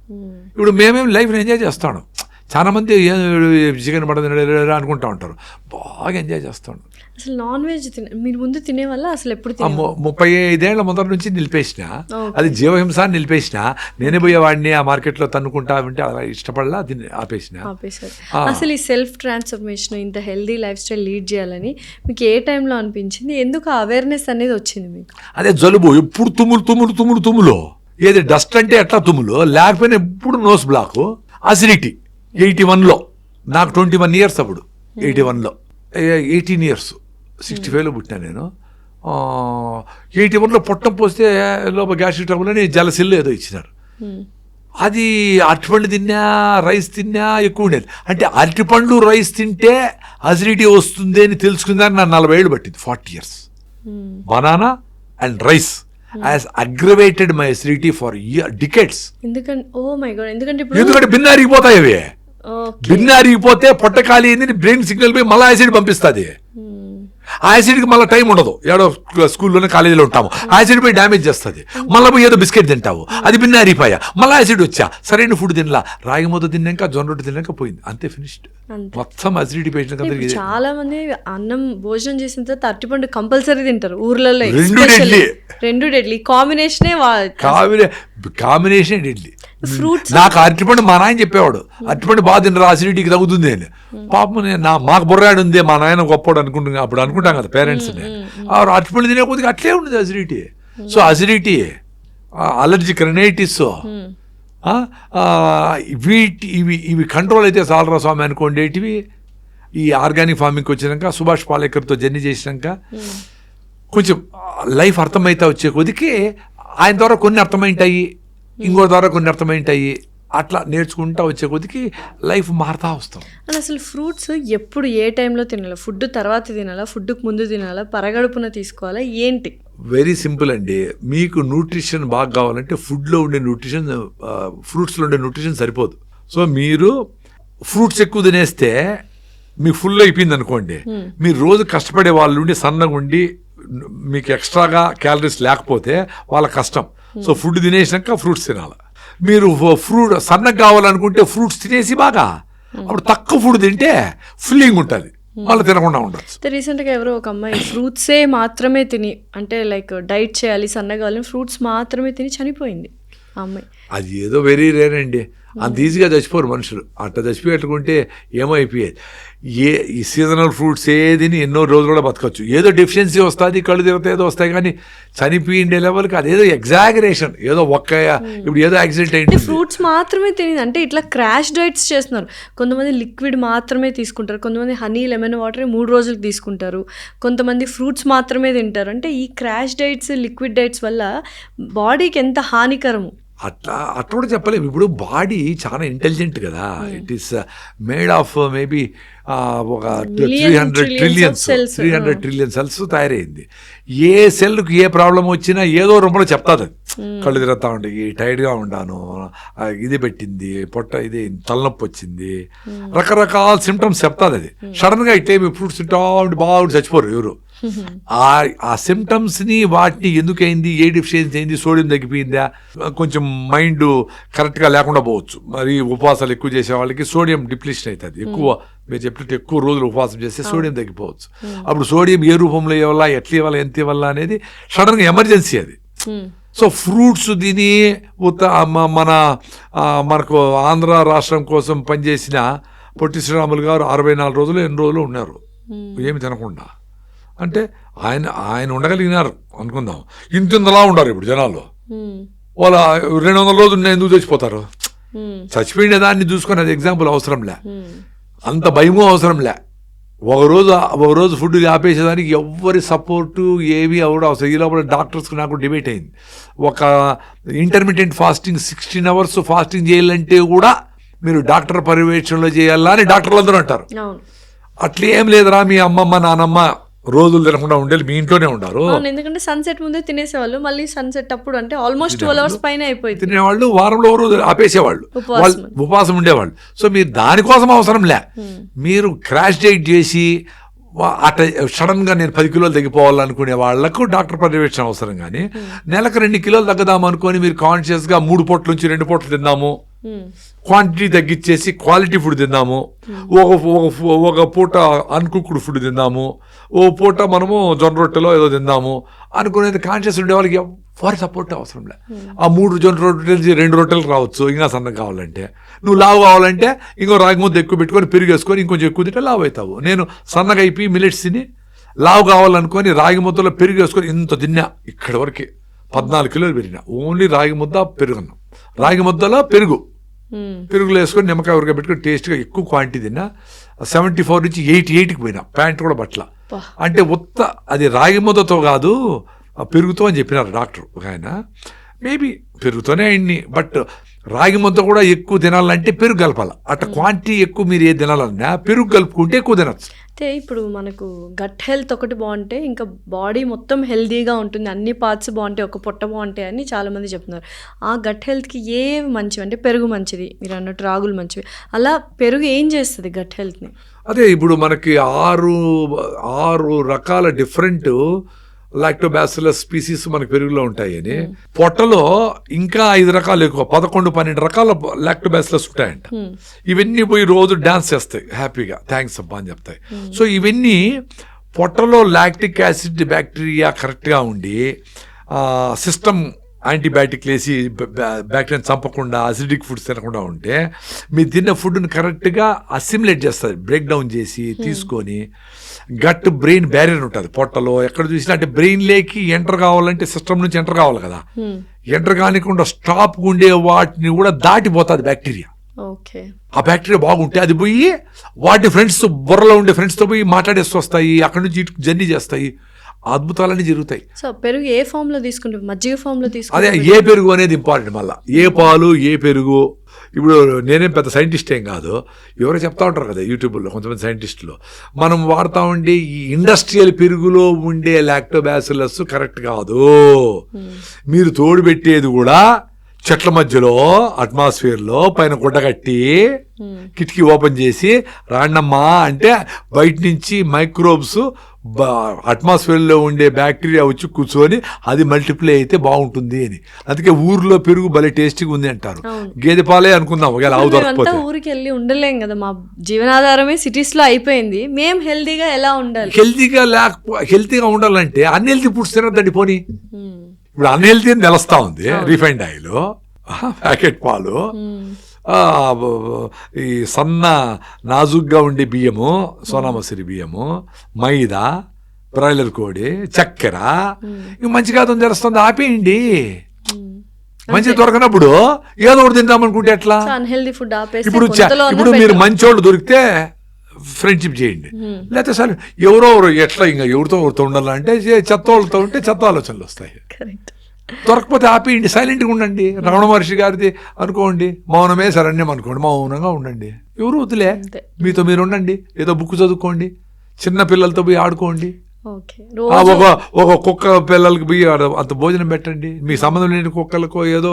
ఇప్పుడు మేమేం లైఫ్ని ఎంజాయ్ చేస్తాను, చాలా మంది చికెన్ మటన్ అనుకుంటా ఉంటారు, బాగా ఎంజాయ్ చేస్తాను. అసలు నాన్ వెజ్ మీరు ముందు తినే వల్ల అసలు ఎప్పుడు 35 ఏళ్ల ముందర నుంచి నిలిపేసిన, అది జీవహింస నిలిపేసిన. నేనే పోయేవాడిని ఆ మార్కెట్లో తన్నుకుంటా ఉంటే అలా ఇష్టపడలా, దీన్ని ఆపేశారు. అసలు ఈ సెల్ఫ్ ట్రాన్స్ఫర్మేషన్, ఇంత హెల్దీ లైఫ్ స్టైల్ లీడ్ చేయాలని మీకు ఏ టైంలో అనిపించింది, ఎందుకు అవేర్నెస్ అనేది వచ్చింది మీకు? అదే జలుబు, ఎప్పుడు తుమ్ములు, ఏది డస్ట్ అంటే ఎట్లా తుమ్ములు, లేకపోయినా ఎప్పుడు నోస్ బ్లాక్, అసిడిటీ. 81లో నాకు 21 ఇయర్స్, అప్పుడు 81లో 18 ఇయర్స్, 65లో పుట్టినా నేను. 81లో పొట్టం పోస్తే లోపల గ్యాస్ట్రిక్ ట్రబుల్ అని జలసిల్లు ఏదో ఇచ్చినారు. అది అరటిపండు తిన్నా, రైస్ తిన్నా ఎక్కువ ఉండేది. అంటే అరటిపండు రైస్ తింటే అసిడిటీ వస్తుంది అని తెలుసుకుందాన్ని నాకు 40 ఏళ్ళు పట్టింది, 40 years. Banana and rice has aggravated my acidity for decades. ఎందుకంటే బిన్న అరిగిపోతాయి అవి. బిన్న అరిగిపోతే పొట్ట ఖాళీ అయింది, బ్రెయిన్ సిగ్నల్ పోయి మళ్ళీ యాసిడ్ పంపిస్తుంది. ఆ యాసిడ్కి మళ్ళీ టైం ఉండదు, ఏడో స్కూల్లోనే కాలేజీలో ఉంటాము, యాసిడ్ పోయి డ్యామేజ్ చేస్తుంది. మళ్ళీ పోయి ఏదో బిస్కెట్ తింటావు, అది బిన్న అరిగిపోయా, మళ్ళీ యాసిడ్ వచ్చా, సరైన ఫుడ్ తినలా, రాగి ముద్ద తిన్నాక జొన్న రొట్టె తిన్నాక పోయింది, అంతే ఫినిష్డ్. మొత్తం అసిడిటీ పేషెంట్. చాలా మంది అన్నం భోజనం చేసిన తర్వాత అరటిపండు కంపల్సరీ తింటారు ఊర్లలో, రెండు డెడ్లీ కాంబినేషన్ డెడ్లీ. నాకు అరటిపండు మా నాయన చెప్పేవాడు, అరటిపండు బాగా తినరా అసిడిటీకి తగ్గుతుంది అని. పాపం మాకు బుర్రాడు ఉంది, మా నాయన గొప్పవాడు అనుకుంటున్నా, అప్పుడు అనుకుంటాం కదా పేరెంట్స్ని. అరటిపండు తినే కొద్దిగా అట్లే ఉండేది acidity. So acidity, allergic rhinitis, ఇవి కంట్రోల్ అయితే చాలరా స్వామి అనుకోండేటివి. ఈ ఆర్గానిక్ ఫార్మింగ్కి వచ్చినాక, సుభాష్ పాలేకర్తో జర్నీ చేసినాక కొంచెం లైఫ్ అర్థమైతే వచ్చే కొద్దికి ఆయన ద్వారా కొన్ని అర్థమైంటాయి, ఇంకో ద్వారా కొన్ని అర్థమైంటాయి, అట్లా నేర్చుకుంటా వచ్చే కొద్దికి లైఫ్ మారుతా వస్తాం. అసలు ఫ్రూట్స్ ఎప్పుడు ఏ టైంలో తినాలా, ఫుడ్ తర్వాత తినాలా, ఫుడ్కి ముందు తినాలా, పరగడుపున తీసుకోవాలా, ఏంటి? వెరీ సింపుల్ అండి. మీకు న్యూట్రిషన్ బాగా కావాలంటే ఫుడ్లో ఉండే న్యూట్రిషన్, ఫ్రూట్స్లో ఉండే న్యూట్రిషన్ సరిపోదు. సో మీరు ఫ్రూట్స్ ఎక్కువ తినేస్తే మీకు ఫుల్ అయిపోయింది అనుకోండి, మీరు రోజు కష్టపడే వాళ్ళు ఉండి సన్నగా ఉండి మీకు ఎక్స్ట్రాగా క్యాలరీస్ లేకపోతే వాళ్ళ కష్టం. సో ఫుడ్ తినేసినాక ఫ్రూట్స్ తినాలి. మీరు ఫ్రూట్ సన్నగా కావాలనుకుంటే ఫ్రూట్స్ తినేసి బాగా, అప్పుడు తక్కువ ఫుడ్ తింటే ఫిల్లింగ్ ఉంటుంది, మళ్ళీ తినకుండా ఉండొచ్చు. రీసెంట్గా ఎవరో ఒక అమ్మాయి ఫ్రూట్సే మాత్రమే తిని, అంటే లైక్ డైట్ చేయాలి సన్నగా కావాలని ఫ్రూట్స్ మాత్రమే తిని చనిపోయింది ఆ అమ్మాయి. అది ఏదో వెరీ రేర్ అండి, అంత ఈజీగా చచ్చిపోరు మనుషులు. అట్లా చచ్చిపోయేట్టుకుంటే ఏమో అయిపోయేది. ఈ సీజనల్ ఫ్రూట్స్ ఏదిని ఎన్నో రోజులు కూడా బతకచ్చు. ఏదో డెఫిషియన్సీ వస్తుంది, కళ్ళు తిరిగితే ఏదో వస్తాయి, కానీ చనిపోయిండే లెవెల్కి అదేదో ఎగ్జాగరేషన్, ఏదో ఇప్పుడు ఏదో యాక్సిడెంట్ అయింది. ఫ్రూట్స్ మాత్రమే తిని, అంటే ఇట్లా క్రాష్ డైట్స్ చేస్తున్నారు. కొంతమంది లిక్విడ్ మాత్రమే తీసుకుంటారు, కొంతమంది హనీ లెమన్ వాటర్ 3 రోజులకు తీసుకుంటారు, కొంతమంది ఫ్రూట్స్ మాత్రమే తింటారు. అంటే ఈ క్రాష్ డైట్స్, లిక్విడ్ డైట్స్ వల్ల బాడీకి ఎంత హానికరము. అట్లా కూడా చెప్పలేము. ఇప్పుడు బాడీ చాలా ఇంటెలిజెంట్ కదా, it is made of maybe ఒక 300 ట్రిలియన్ సెల్స్ తయారైంది. ఏ సెల్కి ఏ ప్రాబ్లం వచ్చినా ఏదో రూపంలో చెప్తాది. కళ్ళు తిరుగుతూ ఉంటాయి, టైర్డ్గా ఉండాను, ఇది పెట్టింది పొట్ట, ఇది తలనొప్పి వచ్చింది, రకరకాల సిమ్టమ్స్ చెప్తాది. అది సడన్గా ఇట్లే ఫ్రూట్స్ తింటా ఉంటే బాగా చచ్చిపోరు ఎవరు. ఆ సిమ్టమ్స్ని వాటిని ఎందుకైంది, ఏ డిఫిషియన్సీ అయింది, సోడియం తగ్గిపోయిందా, కొంచెం మైండ్ కరెక్ట్గా లేకుండా పోవచ్చు. మరి ఉపవాసాలు ఎక్కువ చేసే వాళ్ళకి సోడియం డిప్లీషన్ అవుతుంది. ఎక్కువ మీరు చెప్పినట్టు ఎక్కువ రోజులు ఉపవాసం చేస్తే సోడియం తగ్గిపోవచ్చు. అప్పుడు సోడియం ఏ రూపంలో ఇవ్వాలా, ఎట్లా ఇవ్వాలా, ఎంత ఇవ్వాలా అనేది సడన్గా ఎమర్జెన్సీ అది. సో ఫ్రూట్స్ తిని మనకు ఆంధ్ర రాష్ట్రం కోసం పనిచేసిన పొట్టి శ్రీరాములు గారు 64 రోజులు ఎన్ని రోజులు ఉన్నారు ఏమి తినకుండా. అంటే ఆయన ఉండగలిగినారు అనుకుందాం. ఇంతలా ఉండరు ఇప్పుడు జనాలు. వాళ్ళ 200 రోజులు ఎందుకు చచ్చిపోతారు? చచ్చిపోయిన దాన్ని చూసుకొని అది ఎగ్జాంపుల్ అవసరంలే, అంత భయమూ అవసరంలే. ఒక రోజు ఫుడ్ ఆపేసేదానికి ఎవ్వరి సపోర్టు ఏవి అవడం అవసరం. ఈ లోపల డాక్టర్స్కి నాకు డిబేట్ అయింది. ఒక ఇంటర్మీడియట్ ఫాస్టింగ్ 16 hours ఫాస్టింగ్ చేయాలంటే కూడా మీరు డాక్టర్ పర్యవేక్షణలో చేయాలా అని డాక్టర్లు అందరూ అంటారు. అట్లా ఏం లేదురా, మీ అమ్మమ్మ నానమ్మ రోజులు తినకుండా ఉండేది మీ ఇంట్లోనే ఉండారు. ఎందుకంటే సన్సెట్ ముందే తినేసేవాళ్ళు, మళ్ళీ సన్సెట్ అప్పుడు అంటే ఆల్మోస్ట్ 12 hours పైన అయిపోయింది. తినేవాళ్ళు, వారంలో ఒక రోజు ఆపేసేవాళ్ళు, వాళ్ళు ఉపవాసం ఉండేవాళ్ళు. సో మీరు దానికోసం అవసరం లే. మీరు క్రాష్ డైట్ చేసి అట్లా సడన్ గా నేను 10 కిలోలు తగ్గిపోవాలనుకునే వాళ్లకు డాక్టర్ పర్యవేక్షణ అవసరం. కానీ నెలకు 2 కిలోలు తగ్గదాం అనుకొని మీరు కాన్షియస్ గా 3 పూట్ల నుంచి 2 పూటలు తిందాము, క్వాంటిటీ తగ్గించేసి క్వాలిటీ ఫుడ్ తిందాము, ఒక పూట అన్కుక్డ్ ఫుడ్ తిందాము, ఓ పూట మనము జొన్న రొట్టెలో ఏదో తిందాము అనుకునేది కాన్షియస్ ఉండే వాళ్ళకి ఎవరి సపోర్ట్ అవసరం లే. ఆ 3 జొన్న రొట్టెలు 2 రొట్టెలు రావచ్చు. ఇంకా సన్నగా కావాలంటే, నువ్వు లావు కావాలంటే ఇంకో రాగి ముద్ద ఎక్కువ పెట్టుకొని పెరుగు వేసుకొని ఇంకొంచెం ఎక్కువ తింటే లావు అవుతావు. నేను సన్నగా అయిపోయి మిలెట్స్ తిని లావు కావాలనుకొని రాగి ముద్దలో పెరుగు వేసుకొని ఇంత తిన్నా. ఇక్కడి వరకు 14 కిలోలు పెరిగినా. ఓన్లీ రాగి ముద్ద పెరుగున్నాం, రాగి ముద్దలో పెరుగులో వేసుకొని నిమ్మకాయ ఉరగా పెట్టుకొని టేస్ట్గా ఎక్కువ క్వాంటిటీ తిన్నా. 74 నుంచి 88కి పోయినా. ప్యాంట్ కూడా బట్ల. అంటే అది రాగి ముద్దతో కాదు పెరుగుతో అని చెప్పినారు డాక్టర్ ఒక ఆయన. మేబీ పెరుగుతోనే అయింది, బట్ రాగి ముద్ద కూడా ఎక్కువ తినాలంటే పెరుగు కలపాల. అట్లా క్వాంటిటీ ఎక్కువ మీరు ఏది తినాలన్నా పెరుగు కలుపుకుంటే ఎక్కువ తినచ్చు. అయితే ఇప్పుడు మనకు గట్ హెల్త్ ఒకటి బాగుంటే ఇంకా బాడీ మొత్తం హెల్దీగా ఉంటుంది, అన్ని పార్ట్స్ బాగుంటాయి, ఒక పొట్ట బాగుంటాయి అని చాలామంది చెప్తున్నారు. ఆ గట్ హెల్త్కి ఏవి మంచివి అంటే పెరుగు మంచిది, మీరు అన్నట్టు రాగులు మంచివి. అలా పెరుగు ఏం చేస్తుంది గట్ హెల్త్ని? అదే ఇప్పుడు మనకి 6 రకాల డిఫరెంట్ లాక్టోబాసిల్లస్ స్పీసీస్ మనకి పెరుగులో ఉంటాయని, పొట్టలో ఇంకా 5 రకాలు ఎక్కువ 11-12 రకాల లాక్టోబాసిల్లస్ ఉంటాయంట. ఇవన్నీ పోయి రోజు డాన్స్ చేస్తాయి హ్యాపీగా, థ్యాంక్స్ అబ్బా అని చెప్తాయి. సో ఇవన్నీ పొట్టలో లాక్టిక్ యాసిడ్ బ్యాక్టీరియా కరెక్ట్గా ఉండి సిస్టమ్ యాంటీబయాటిక్ వేసి బ్యాక్టీరియాని చంపకుండా అసిడిక్ ఫుడ్స్ తినకుండా ఉంటే మీరు తిన్న ఫుడ్ని కరెక్ట్గా అసిమిలేట్ చేస్తుంది, బ్రేక్ డౌన్ చేసి తీసుకొని. గట్ బ్రెయిన్ బ్యారియర్ ఉంటుంది పొట్టలో, ఎక్కడ చూసినా. అంటే బ్రెయిన్ లేకి ఎంటర్ కావాలంటే సిస్టమ్ నుంచి ఎంటర్ కావాలి కదా, ఎంటర్ కానికుండా స్టాప్ ఉండే వాటిని కూడా దాటిపోతుంది బ్యాక్టీరియా. ఆ బ్యాక్టీరియా బాగుంటే అది పోయి వాటి ఫ్రెండ్స్, బుర్రలో ఉండే ఫ్రెండ్స్తో పోయి మాట్లాడేస్తూ వస్తాయి, అక్కడి నుంచి జర్నీ చేస్తాయి, అద్భుతాలన్నీ జరుగుతాయి. సో పెరుగు ఏ ఫామ్ లో తీసుకుంటే, మజ్జిగ ఫామ్ లో తీసుకుంటే, అదే ఏ పెరుగు అనేది ఇంపార్టెంట్. మళ్ళీ ఏ పాలు ఏ పెరుగు. ఇప్పుడు నేనేం పెద్ద సైంటిస్ట్ ఏం కాదు, ఎవరో చెప్తా ఉంటారు కదా యూట్యూబ్లో కొంతమంది సైంటిస్టులు. మనం వాడుతూ ఉండే ఈ ఇండస్ట్రియల్ పెరుగులో ఉండే లాక్టోబాసిల్లస్ కరెక్ట్ కాదు. మీరు తోడు పెట్టేది కూడా చెట్ల మధ్యలో అట్మాస్ఫియర్లో పైన గుడ్డ కట్టి కిటికీ ఓపెన్ చేసి రాండమ్మా అంటే బయట నుంచి మైక్రోబ్స్ అట్మాస్ఫియర్లో ఉండే బ్యాక్టీరియా వచ్చి కూర్చొని అది మల్టిప్లై అయితే బాగుంటుంది అని. అందుకే ఊర్లో పెరుగు భలే టేస్టీగా ఉంది అంటారు. గేదె పాలే అనుకుందాం, ఒకవేళ ఆవు దొరకకపోతే. ఊరికి వెళ్ళి ఉండలేం కదా, మా జీవనాధారమే సిటీస్ లో అయిపోయింది. మేము హెల్తీగా ఎలా ఉండాలి? హెల్తీగా ఉండాలంటే అన్హెల్తీ ఫుడ్స్ తినద్దండి. పోనీ ఇప్పుడు అన్హెల్తీ అని తెలుస్తా ఉంది. రిఫైన్డ్ ఆయిల్, ప్యాకెట్ పాలు, ఈ సన్న నాజుగ్గా ఉండే బియ్యము, సోనామసూరి బియ్యము, మైదా, బ్రాయిలర్ కోడి, చక్కెర, ఇవి మంచి కాదని తెలుస్తుంది. ఆపేయండి. మంచి దొరకనప్పుడు ఏదో ఒకటి తిందామనుకుంటే ఎట్లా? ఇప్పుడు మీరు మంచోళ్ళు దొరికితే ఫ్రెండ్షిప్ చేయండి, లేకపోతే సరే ఎవరో ఎట్లా ఇంకా ఎవరితో ఉండాలంటే చెత్త వాళ్ళతో ఉంటే చెత్త ఆలోచనలు వస్తాయి. దొరకపోతే ఆపేయండి, సైలెంట్గా ఉండండి. రమణ మహర్షి గారిది అనుకోండి, మౌనమే శరణ్యం అనుకోండి, మౌనంగా ఉండండి. ఎవరు వదిలే, మీతో మీరు ఉండండి. ఏదో బుక్ చదువుకోండి, చిన్న పిల్లలతో పోయి ఆడుకోండి, ఒక కుక్క పిల్లలకి పోయి అంత భోజనం పెట్టండి, మీ సంబంధం లేని కుక్కలకు ఏదో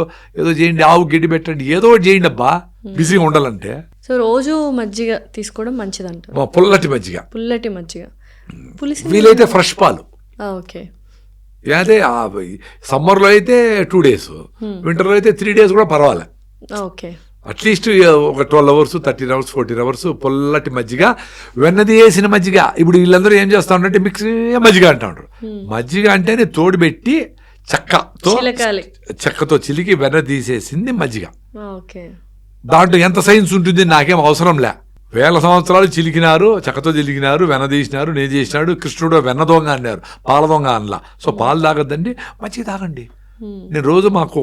చేయండి, ఆవు గడ్డి పెట్టండి, ఏదో చేయండి అబ్బా, బిజీగా ఉండాలంటే. సో రోజు మజ్జిగ తీసుకోవడం మంచిదంట, పుల్లటి మజ్జిగ. పులిసిన వీలైతే ఫ్రెష్ పాలు. ఓకే. అదే సమ్మర్లో అయితే 2 days, వింటర్లో అయితే 3 days కూడా పర్వాలే. ఓకే. అట్లీస్ట్ ఒక 12 hours, 13 hours, 14 hours పొల్లటి మజ్జిగ, వెన్నది వేసిన మజ్జిగ. ఇప్పుడు వీళ్ళందరూ ఏం చేస్తా ఉంటారంటే మిక్స్ మజ్జిగ అంటా ఉంటారు. మజ్జిగ అంటేనే తోడుపెట్టి చెక్కతో చిలికి వెన్న తీసేసింది మజ్జిగ. ఓకే. దాంట్లో ఎంత సైన్స్ ఉంటుంది నాకేం అవసరం లే. 1000 సంవత్సరాలు చిలికినారు, చెక్కతో చిలికినారు, వెన్న తీసినారు, నేను చేసినాడు. కృష్ణుడు వెన్న దొంగ అన్నారు, పాల దొంగ అనలా. సో పాలు తాగద్దండి, మజ్జిగ తాగండి. నేను రోజు మాకు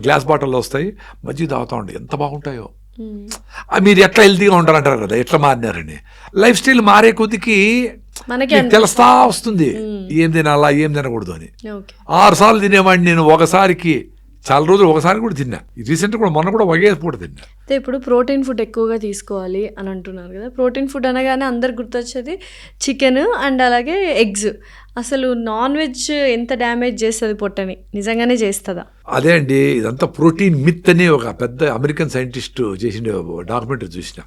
గ్లాస్ బాటిల్లో వస్తాయి, మజ్జిగ తాగుతా ఉండే, ఎంత బాగుంటాయో. మీరు ఎట్లా హెల్తీగా ఉంటారంటారు కదా, ఎట్లా మారినారని. లైఫ్ స్టైల్ మారే కొద్దికి తెలుస్తా వస్తుంది ఏం తినాలా ఏం తినకూడదు అని. 6 సార్లు తినేవాడిని నేను ఒకసారికి, చాలా రోజులు ఒకసారి కూడా తిన్నా. రీసెంట్ కూడా మొన్న కూడా ఒకే పూట తిన్నా. ఇప్పుడు ప్రోటీన్ ఫుడ్ ఎక్కువగా తీసుకోవాలి అని అంటున్నారు కదా. ప్రోటీన్ ఫుడ్ అనగానే అందరు గుర్తొచ్చేది చికెన్ అండ్ అలాగే ఎగ్స్. అసలు నాన్ వెజ్ ఎంత డ్యామేజ్ చేస్తుంది పొట్టని, నిజంగానే చేస్తుందా? అదే అండి, ఇదంతా ప్రోటీన్ మిత్ అని ఒక పెద్ద అమెరికన్ సైంటిస్ట్ చేసిన డాక్యుమెంటరీ చూసిన.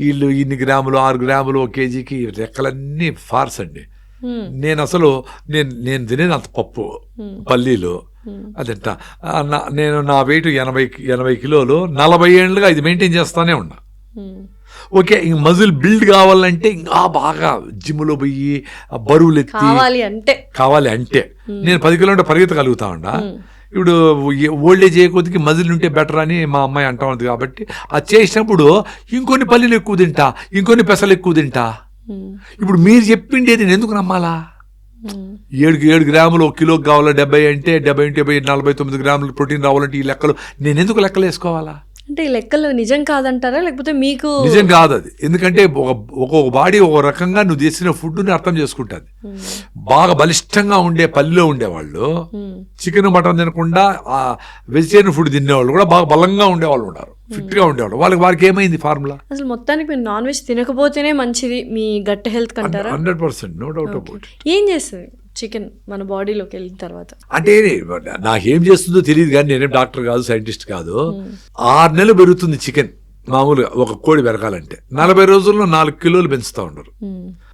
వీళ్ళు ఇన్ని గ్రాములు 6 గ్రాములు 1 kgకి లెక్కలన్నీ ఫార్స్ అండి. నేను అసలు నేను తినేది అంత పప్పు పల్లీలు అదంట. నేను నా వెయిట్ 80 కిలోలు, 40 ఏళ్ళుగా ఇది మెయింటైన్ చేస్తానే ఉన్నా. ఓకే, ఇంక మజిల్ బిల్డ్ కావాలంటే ఇంకా బాగా జిమ్లో పోయి బరువులు ఎత్తి కావాలి అంటే నేను 10 కిలోమీటర్ పరిగెత్తగలుగుతా ఉన్నా. ఇప్పుడు ఓల్డేజ్ ఏ కొద్దికి మజిల్ ఉంటే బెటర్ అని మా అమ్మాయి అంటా ఉంది. కాబట్టి అది చేసినప్పుడు ఇంకొన్ని పల్లీలు ఎక్కువ తింటా, ఇంకొన్ని పెసలు ఎక్కువ తింటా. ఇప్పుడు మీరు చెప్పిండేది నేను ఎందుకు నమ్మాలా? 7 గ్రాములు 1 కిలోకి కావాలా, 70 అంటే 70 49 గ్రాములు ప్రోటీన్ రావాలంటే ఈ లెక్కలు నేను ఎందుకు లెక్కలు వేసుకోవాలా? అంటే ఈ లెక్కలు నిజం కాదంటారా, లేకపోతే మీకు? నిజం కాదు అది. ఎందుకంటే ఒక్కొక్క బాడీ ఒక రకంగా నువ్వు చేసిన ఫుడ్ని అర్థం చేసుకుంటుంది. బాగా బలిష్టంగా ఉండే పల్లెలో ఉండేవాళ్ళు చికెన్ మటన్ తినకుండా వెజిటేరియన్ ఫుడ్ తినేవాళ్ళు కూడా బాగా బలంగా ఉండేవాళ్ళు ఉన్నారు, ఫిట్గా ఉండేవాళ్ళు. వారికి ఏమైంది ఫార్ములా? అసలు మొత్తానికి మీరు నాన్ వెజ్ తినకపోతేనే మంచిది మీ గట్ హెల్త్ కంటారా? 100%, నో డౌట్ అబౌట్ ఇట్. ఏం చేస్తుంది చికెన్ మన బాడీలోకి వెళ్ళిన తర్వాత? అంటే నాకేం చేస్తుందో తెలియదు కానీ నేనేం డాక్టర్ కాదు, సైంటిస్ట్ కాదు. 6 నెలలు పెరుగుతుంది చికెన్ మామూలుగా ఒక కోడి పెరగాలంటే. 40 రోజుల్లో 4 కిలోలు పెంచుతూ ఉండరు.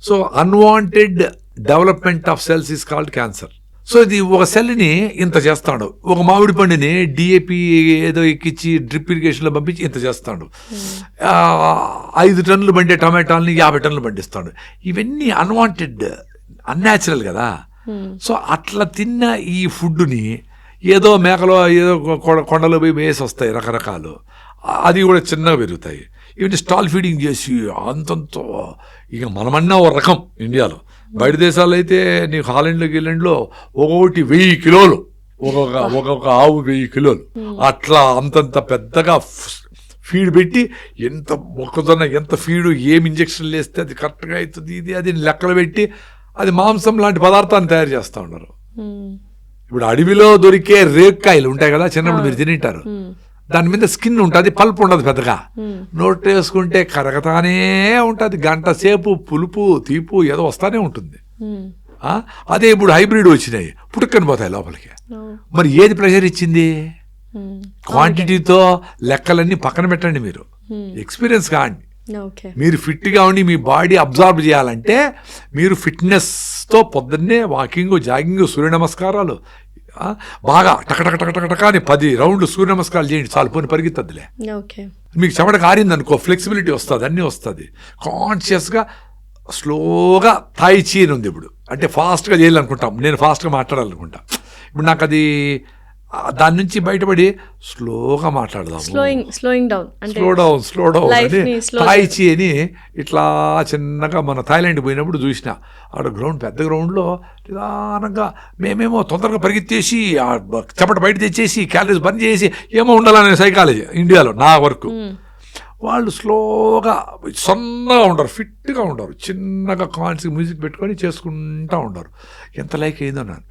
So unwanted development of cells is called cancer. So ఇది ఒక సెల్ని ఇంత చేస్తాడు. ఒక మామిడి పండుని డిఏపి ఏదో ఎక్కించి డ్రిప్ ఇరిగేషన్లో పంపించి ఇంత చేస్తాడు. 5 టన్నులు పండే టమాటాలని 50 టన్నులు పండిస్తాడు. ఇవన్నీ అన్వాంటెడ్, అన్యాచురల్ కదా. సో అట్లా తిన్న ఈ ఫుడ్ని ఏదో మేకలో ఏదో కొండలో పోయి వేసి వస్తాయి రకరకాలు, అది కూడా చిన్నగా పెరుగుతాయి. ఇవన్నీ స్టాల్ ఫీడింగ్ చేసి అంతంతో ఇక మనమన్నా ఒక రకం ఇండియాలో. బయట దేశాల్లో అయితే నీకు హాలండ్లో గిలండ్లో ఒక్కొక్కటి 1000 కిలోలు, ఒక్కొక్క ఆవు 1000 కిలోలు అట్లా అంతంత పెద్దగా ఫీడ్ పెట్టి ఎంత మొక్కజొన్న ఎంత ఫీడు ఏం ఇంజక్షన్లు వేస్తే అది కరెక్ట్గా అవుతుంది ఇది అది లెక్కలు పెట్టి అది మాంసం లాంటి పదార్థాన్ని తయారు చేస్తూ ఉన్నారు. ఇప్పుడు అడవిలో దొరికే రేక్కాయలు ఉంటాయి కదా, చిన్నప్పుడు మీరు తింటారు. దాని మీద స్కిన్ ఉంటుంది, పల్పు ఉండదు పెద్దగా. నోట్ వేసుకుంటే కరగతానే ఉంటుంది, గంట సేపు పులుపు తీపు ఏదో వస్తానే ఉంటుంది. అదే ఇప్పుడు హైబ్రిడ్ వచ్చినాయి, పుట్టుకొని పోతాయి లోపలికి. మరి ఏది ప్రెషర్ ఇచ్చింది? క్వాంటిటీతో లెక్కలన్నీ పక్కన పెట్టండి, మీరు ఎక్స్పీరియన్స్ కాండి. మీరు ఫిట్గా ఉండి మీ బాడీ అబ్జార్బ్ చేయాలంటే మీరు ఫిట్నెస్తో పొద్దున్నే వాకింగ్, జాగింగ్, సూర్య నమస్కారాలు బాగా టకటక టకటక అని 10 రౌండ్లు సూర్య నమస్కారాలు చేయండి చాలు, పోని పరిగెత్తద్దులే. మీకు చెమట కారింది అనుకో, ఫ్లెక్సిబిలిటీ వస్తుంది, అన్నీ వస్తుంది. కాన్షియస్గా స్లోగా థాయి చీ అని ఉంది ఇప్పుడు, అంటే ఫాస్ట్గా చేయాలనుకుంటాం. నేను ఫాస్ట్గా మాట్లాడాలనుకుంటా. ఇప్పుడు నాకు అది దాని నుంచి బయటపడి స్లోగా మాట్లాడదాం, స్లో డౌన్ అని థాయి చీ అని ఇట్లా చిన్నగా మన థాయిలాండ్ పోయినప్పుడు చూసిన. అక్కడ గ్రౌండ్ పెద్ద గ్రౌండ్లో నిదానంగా మేమేమో తొందరగా పరిగెత్తేసి చెమట బయట తెచ్చేసి క్యాలరీస్ బర్న్ చేసి ఏమో ఉండాలనే సైకాలజీ ఇండియాలో నా వరకు. వాళ్ళు స్లోగా సన్నగా ఉండరు, ఫిట్గా ఉండరు, చిన్నగా కాన్స్గా మ్యూజిక్ పెట్టుకొని చేసుకుంటూ ఉండరు. ఎంత లైక్ అయిందో నాకు.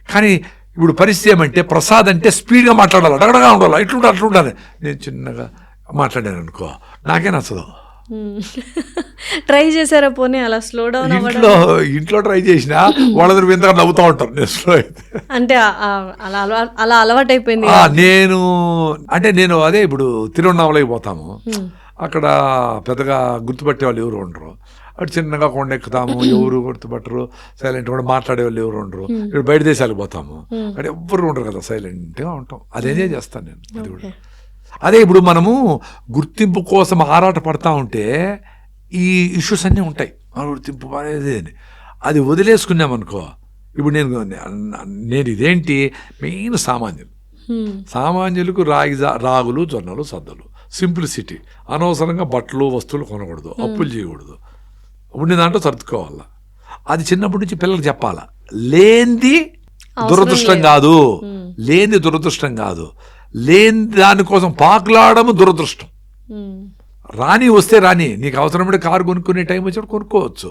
కానీ ఇప్పుడు పరిస్థితి ఏమంటే ప్రసాద్ అంటే స్పీడ్గా మాట్లాడాలి, అడగడగా ఉండాలి, అట్లుండాలి. నేను చిన్నగా మాట్లాడాను అనుకో, నాకే నచ్చదు. ట్రై చేశారా పోనీ అలా స్లో డౌన్? ఇంట్లో ట్రై చేసినా వాళ్ళందరూ వింతగా నవ్వుతూ ఉంటారు నేను స్లో అయితే. అంటే అలా అలవాటు అయిపోయింది. నేను అదే ఇప్పుడు తిరువన్నామలకి పోతాము, అక్కడ పెద్దగా గుర్తుపట్టే వాళ్ళు ఎవరు ఉండరు. అటు చిన్నగా కొండ ఎక్కుతాము, ఎవరు గుర్తుపట్టరు, సైలెంట్ కూడా మాట్లాడే వాళ్ళు ఎవరు ఉండరు. ఇప్పుడు బయట దేశాలకు పోతాము, అక్కడ ఎవ్వరు ఉండరు కదా, సైలెంట్గా ఉంటాం. అది ఎంజాయ్ చేస్తాను నేను. అది కూడా అదే ఇప్పుడు మనము గుర్తింపు కోసం ఆరాట పడతా ఉంటే ఈ ఇష్యూస్ అన్నీ ఉంటాయి. గుర్తింపు అనేది అది వదిలేసుకున్నామనుకో. ఇప్పుడు నేను ఇదేంటి మెయిన్ సామాన్యులకు రాగులు, జొన్నలు, సద్దలు, సింప్లిసిటీ. అనవసరంగా బట్టలు, వస్తువులు కొనకూడదు, అప్పులు చేయకూడదు, ఉండి దాంట్లో సర్దుకోవాలా. అది చిన్నప్పటి నుంచి పిల్లలకు చెప్పాలా. లేనిది దురదృష్టం కాదు, లేని దానికోసం పాకులాడము దురదృష్టం. రాని వస్తే రాని, నీకు అవసరమైతే కారు కొనుక్కునే టైం వచ్చినప్పుడు కొనుక్కోవచ్చు.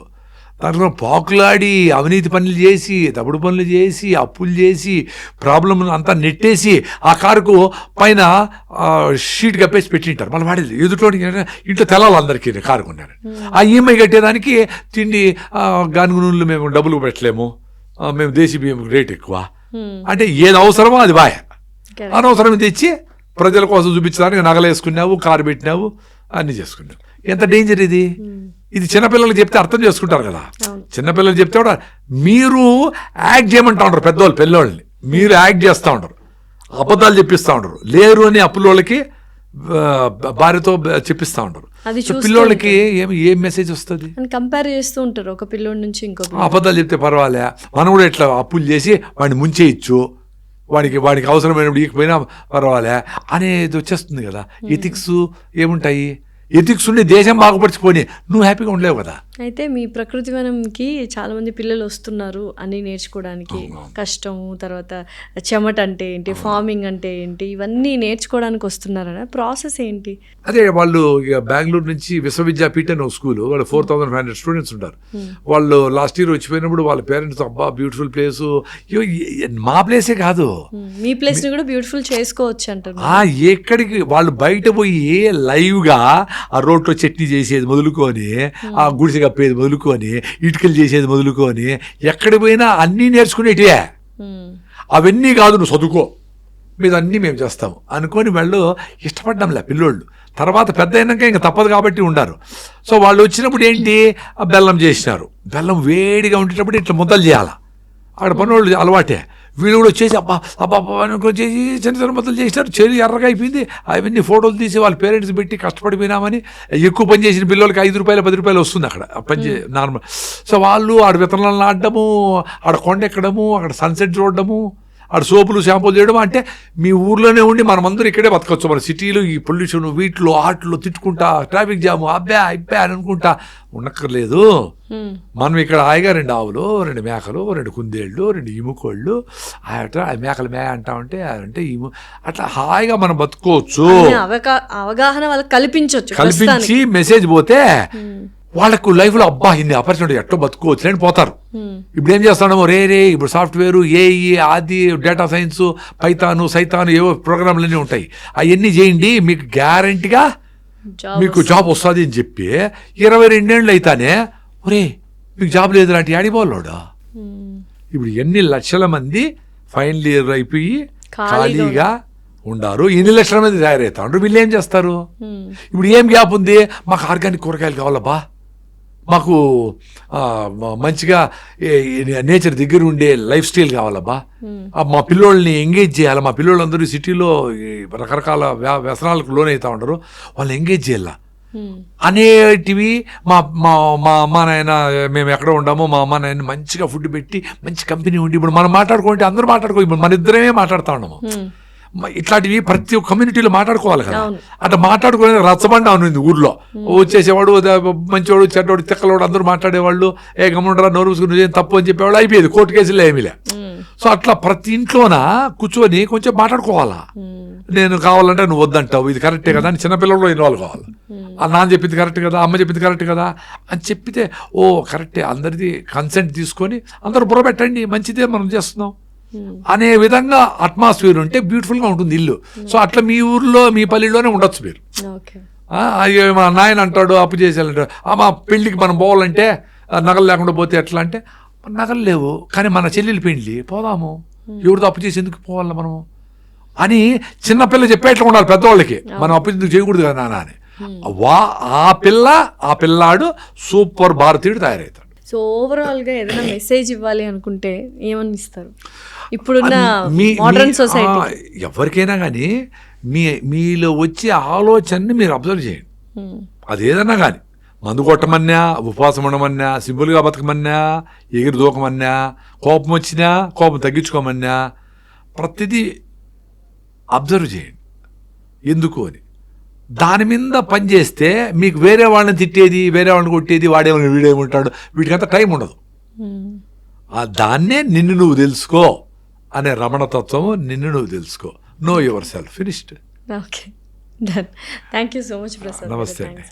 దాంట్లో పాకులాడి అవినీతి పనులు చేసి, తప్పుడు పనులు చేసి, అప్పులు చేసి, ప్రాబ్లం అంతా నెట్టేసి ఆ కారుకు పైన షీట్ కప్పేసి పెట్టింటారు. మళ్ళీ వాడేది ఎదుటో ఇంట్లో తెలాలి అందరికీ కారు కొన్నారు. ఆ ఈఎంఐ కట్టేదానికి తిండి గానుగు నూనెలు మేము డబ్బులు పెట్టలేము, మేము దేశీ బియ్యం రేట్ ఎక్కువ అంటే ఏది అవసరమో అది బాయ్. అనవసరం తెచ్చి ప్రజల కోసం చూపించడానికి నగలేసుకున్నావు, కారు పెట్టినావు, అన్నీ చేసుకున్నావు. ఎంత డేంజర్ ఇది. ఇది చిన్నపిల్లలు చెప్తే అర్థం చేసుకుంటారు కదా. చిన్నపిల్లలు చెప్తే కూడా మీరు యాక్ట్ చేయమంటా ఉంటారు పెద్దవాళ్ళు పిల్లోళ్ళని, మీరు యాక్ట్ చేస్తూ ఉంటారు, అబద్ధాలు చెప్పిస్తూ ఉంటారు. లేరు అని అప్పులోళ్ళకి భార్యతో చెప్పిస్తూ ఉంటారు. పిల్లోళ్ళకి ఏం మెసేజ్ వస్తుంది? కంపేర్ చేస్తూ ఉంటారు ఒక పిల్లోడి నుంచి ఇంకో. అబద్ధాలు చెప్తే పర్వాలే, మనం కూడా ఇట్లా అప్పులు చేసి వాడిని ముంచేయచ్చు, వాడికి అవసరమైనప్పుడు ఇకపోయినా పర్వాలే అనేది వచ్చేస్తుంది కదా. ఎథిక్స్ ఏముంటాయి? ఎథిక్స్ ఉండి దేశం బాగుపడిచిపోయి నువ్వు హ్యాపీగా ఉండలేవు కదా. అయితే మీ ప్రకృతి వనంకి చాలా మంది పిల్లలు వస్తున్నారు అని నేర్చుకోవడానికి. కష్టము, తర్వాత చెమట అంటే ఏంటి, ఫార్మింగ్ అంటే ఏంటి, ఇవన్నీ నేర్చుకోవడానికి వస్తున్నారన్న ప్రాసెస్ ఏంటి? అదే వాళ్ళు ఇక బెంగళూరు నుంచి విశ్వవిద్యాపీఠ అని ఒక స్కూల్, వాళ్ళు 4,500 స్టూడెంట్స్ ఉంటారు. వాళ్ళు లాస్ట్ ఇయర్ వచ్చిపోయినప్పుడు వాళ్ళ పేరెంట్స్ అబ్బా బ్యూటిఫుల్ ప్లేస్, మా ప్లేసే కాదు మీ ప్లేస్ ని కూడా బ్యూటిఫుల్ చేసుకోవచ్చు అంటారు. ఎక్కడికి వాళ్ళు బయట పోయి లైవ్గా ఆ రోడ్లో చట్నీ చేసేది మొదలుకొని, ఆ గుడిసె కప్పేది మొదలుకొని, ఇటుకలు చేసేది మొదలుకొని, ఎక్కడికి పోయినా అన్నీ నేర్చుకునేటివే. అవన్నీ కాదు నువ్వు చదువుకో, మీద అన్నీ మేము చేస్తాము అనుకొని వాళ్ళు ఇష్టపడ్డంలే పిల్లోళ్ళు. తర్వాత పెద్ద అయినాక ఇంకా తప్పదు కాబట్టి ఉండారు. సో వాళ్ళు వచ్చినప్పుడు ఏంటి, బెల్లం చేసినారు. బెల్లం వేడిగా ఉండేటప్పుడు ఇట్లా ముద్దలు చేయాలి. అక్కడ పనులు అలవాటే. వీళ్ళు కూడా వచ్చేసి అబ్బా చేసి చిన్న చిన్న మొత్తం చేసినారు. చెల్లి ఎర్రగా అయిపోయింది. అవన్నీ ఫోటోలు తీసి వాళ్ళ పేరెంట్స్ పెట్టి కష్టపడిపోయినామని. ఎక్కువ పని చేసిన పిల్లలకి 5 రూపాయలు 10 రూపాయలు వస్తుంది అక్కడ పని నార్మల్. సో వాళ్ళు ఆడ విత్తనాలను ఆడడము, ఆడ కొండ ఎక్కడము, అక్కడ సన్సెట్ చూడడము, ఆడ సోపులు షాంపూలు చేయడం. అంటే మీ ఊర్లోనే ఉండి మనమందరూ ఇక్కడే బతకచ్చు. మన సిటీలో ఈ పొల్యూషన్ వీటిలో ఆటలు తిట్టుకుంటా, ట్రాఫిక్ జాము అబ్బా అని అనుకుంటా ఉండక్కర్లేదు. మనం ఇక్కడ హాయిగా 2 ఆవులు, 2 మేకలు, 2 కుందేళ్ళు, 2 ఇముకోళ్ళు, మేకలు మే అంటా ఉంటే అంటే అట్లా హాయిగా మనం బతుకోవచ్చు. అవగాహన వాళ్ళకి కల్పించి మెసేజ్ పోతే వాళ్ళకు లైఫ్లో అబ్బా ఇన్ని ఆపర్చునిటీ ఎట్లా బతుకోవచ్చు అని పోతారు. ఇప్పుడు ఏం చేస్తున్నాము, రే ఇప్పుడు సాఫ్ట్వేర్, ఏఈ, ఆది, డేటా సైన్స్, పైథాను, సైతాను ఏవో ప్రోగ్రాంలన్నీ ఉంటాయి. అవన్నీ చేయండి మీకు గ్యారంటీగా మీకు జాబ్ వస్తుంది అని చెప్పి 22 ఏళ్ళు అయితేనే ఒరే మీకు జాబ్ లేదు లాంటి ఆడిపోవాలోడా. ఇప్పుడు ఎన్ని లక్షల మంది ఫైనల్ ఇయర్ అయిపోయి ఖాళీగా ఉండారు, ఎన్ని లక్షల మంది తయారవుతా ఉంటారు. వీళ్ళు ఏం చేస్తారు? ఇప్పుడు ఏం గ్యాప్ ఉంది? మాకు ఆర్గానిక్ కూరగాయలు కావాలబ్బా, మాకు మంచిగా నేచర్ దగ్గర ఉండే లైఫ్ స్టైల్ కావాలబ్బా, మా పిల్లోళ్ళని ఎంగేజ్ చేయాలి, మా పిల్లోళ్ళందరూ సిటీలో రకరకాల వ్యసనాలకు లోనవుతా ఉంటారు, వాళ్ళని ఎంగేజ్ చేయాల అనేటివి. మా మా అమ్మ నాయన మేము ఎక్కడ ఉండమో మా అమ్మ నాయన మంచిగా ఫుడ్ పెట్టి మంచి కంపెనీ ఉండి, ఇప్పుడు మనం మాట్లాడుకుంటే అందరూ ఇప్పుడు మన ఇద్దరమే మాట్లాడుతూ ఉన్నాము. ఇట్లాంటివి ప్రతి ఒక్క కమ్యూనిటీలో మాట్లాడుకోవాలి కదా. అట్లా మాట్లాడుకునే రచ్చబండ ఉంది ఊర్లో. వచ్చేసేవాడు మంచివాడు, చెడ్డవాడు, తిక్కలవాడు అందరూ మాట్లాడేవాళ్ళు. గమ్ముండరా నోరు మూసుకుని తప్పు అని చెప్పేవాళ్ళు, అయిపోయేది కోర్టు కేసులో ఏమీలే. సో అట్లా ప్రతి ఇంట్లోన కూర్చొని కొంచెం మాట్లాడుకోవాలా. నేను కావాలంటే నువ్వు వద్దంటావు, ఇది కరెక్టే కదా అని చిన్నపిల్లల్లో ఇన్వాల్వ్ కావాలి. నాన్న చెప్పింది కరెక్ట్ కదా, అమ్మ చెప్పింది కరెక్ట్ కదా అని చెప్పితే ఓ కరెక్టే, అందరిది కన్సెంట్ తీసుకొని అందరూ బుర్రపెట్టండి మంచిదే మనం చేస్తున్నాం అనే విధంగా అట్మాస్ఫియర్ ఉంటే బ్యూటిఫుల్గా ఉంటుంది ఇల్లు. సో అట్లా మీ ఊర్లో మీ పల్లెల్లోనే ఉండొచ్చు మీరు. అయ్యో మా నాయన అంటాడు అప్పు చేసేయాలంటాడు, మా పెళ్ళికి మనం పోవాలంటే నగలు లేకుండా పోతే ఎట్లా అంటే, నగలు లేవు కానీ మన చెల్లెలు పెళ్ళి పోదాము, ఎవరితో అప్పు చేసి ఎందుకు పోవాలి మనము అని చిన్నపిల్ల చెప్పేట్లా ఉండాలి పెద్దవాళ్ళకి. మనం అప్పు ఎందుకు చేయకూడదు కదా నాన్న అని. ఆ పిల్లాడు సూపర్ భారతీయుడు తయారవుతాడు. సో ఓవరాల్గా ఏదైనా మెసేజ్ ఇవ్వాలి అనుకుంటే ఏమని ఇస్తారు ఇప్పుడున్న మోడర్న్ సొసైటీ? ఎవరికైనా కానీ మీలో వచ్చే ఆలోచనని మీరు అబ్జర్వ్ చేయండి. అది ఏదన్నా కానీ, మందు కొట్టమన్నా, ఉపవాసం ఉండమన్నా, సింపుల్గా బతకమన్నా, ఎగిరి దూకమన్నా, కోపం వచ్చినా కోపం తగ్గించుకోమన్నా, ప్రతిదీ అబ్జర్వ్ చేయండి ఎందుకు అని. దాని మీద పని చేస్తే మీకు వేరే వాళ్ళని తిట్టేది, వేరే వాళ్ళని కొట్టేది, వాడేమో వీడేమంటాడు, వీటికంతా టైం ఉండదు. దాన్నే నిన్ను నువ్వు తెలుసుకో అనే రమణతత్వము, నిన్ను నువ్వు తెలుసుకో. Know yourself. Finished. Okay, done. Thank you so much Prasad. నమస్తే అండి.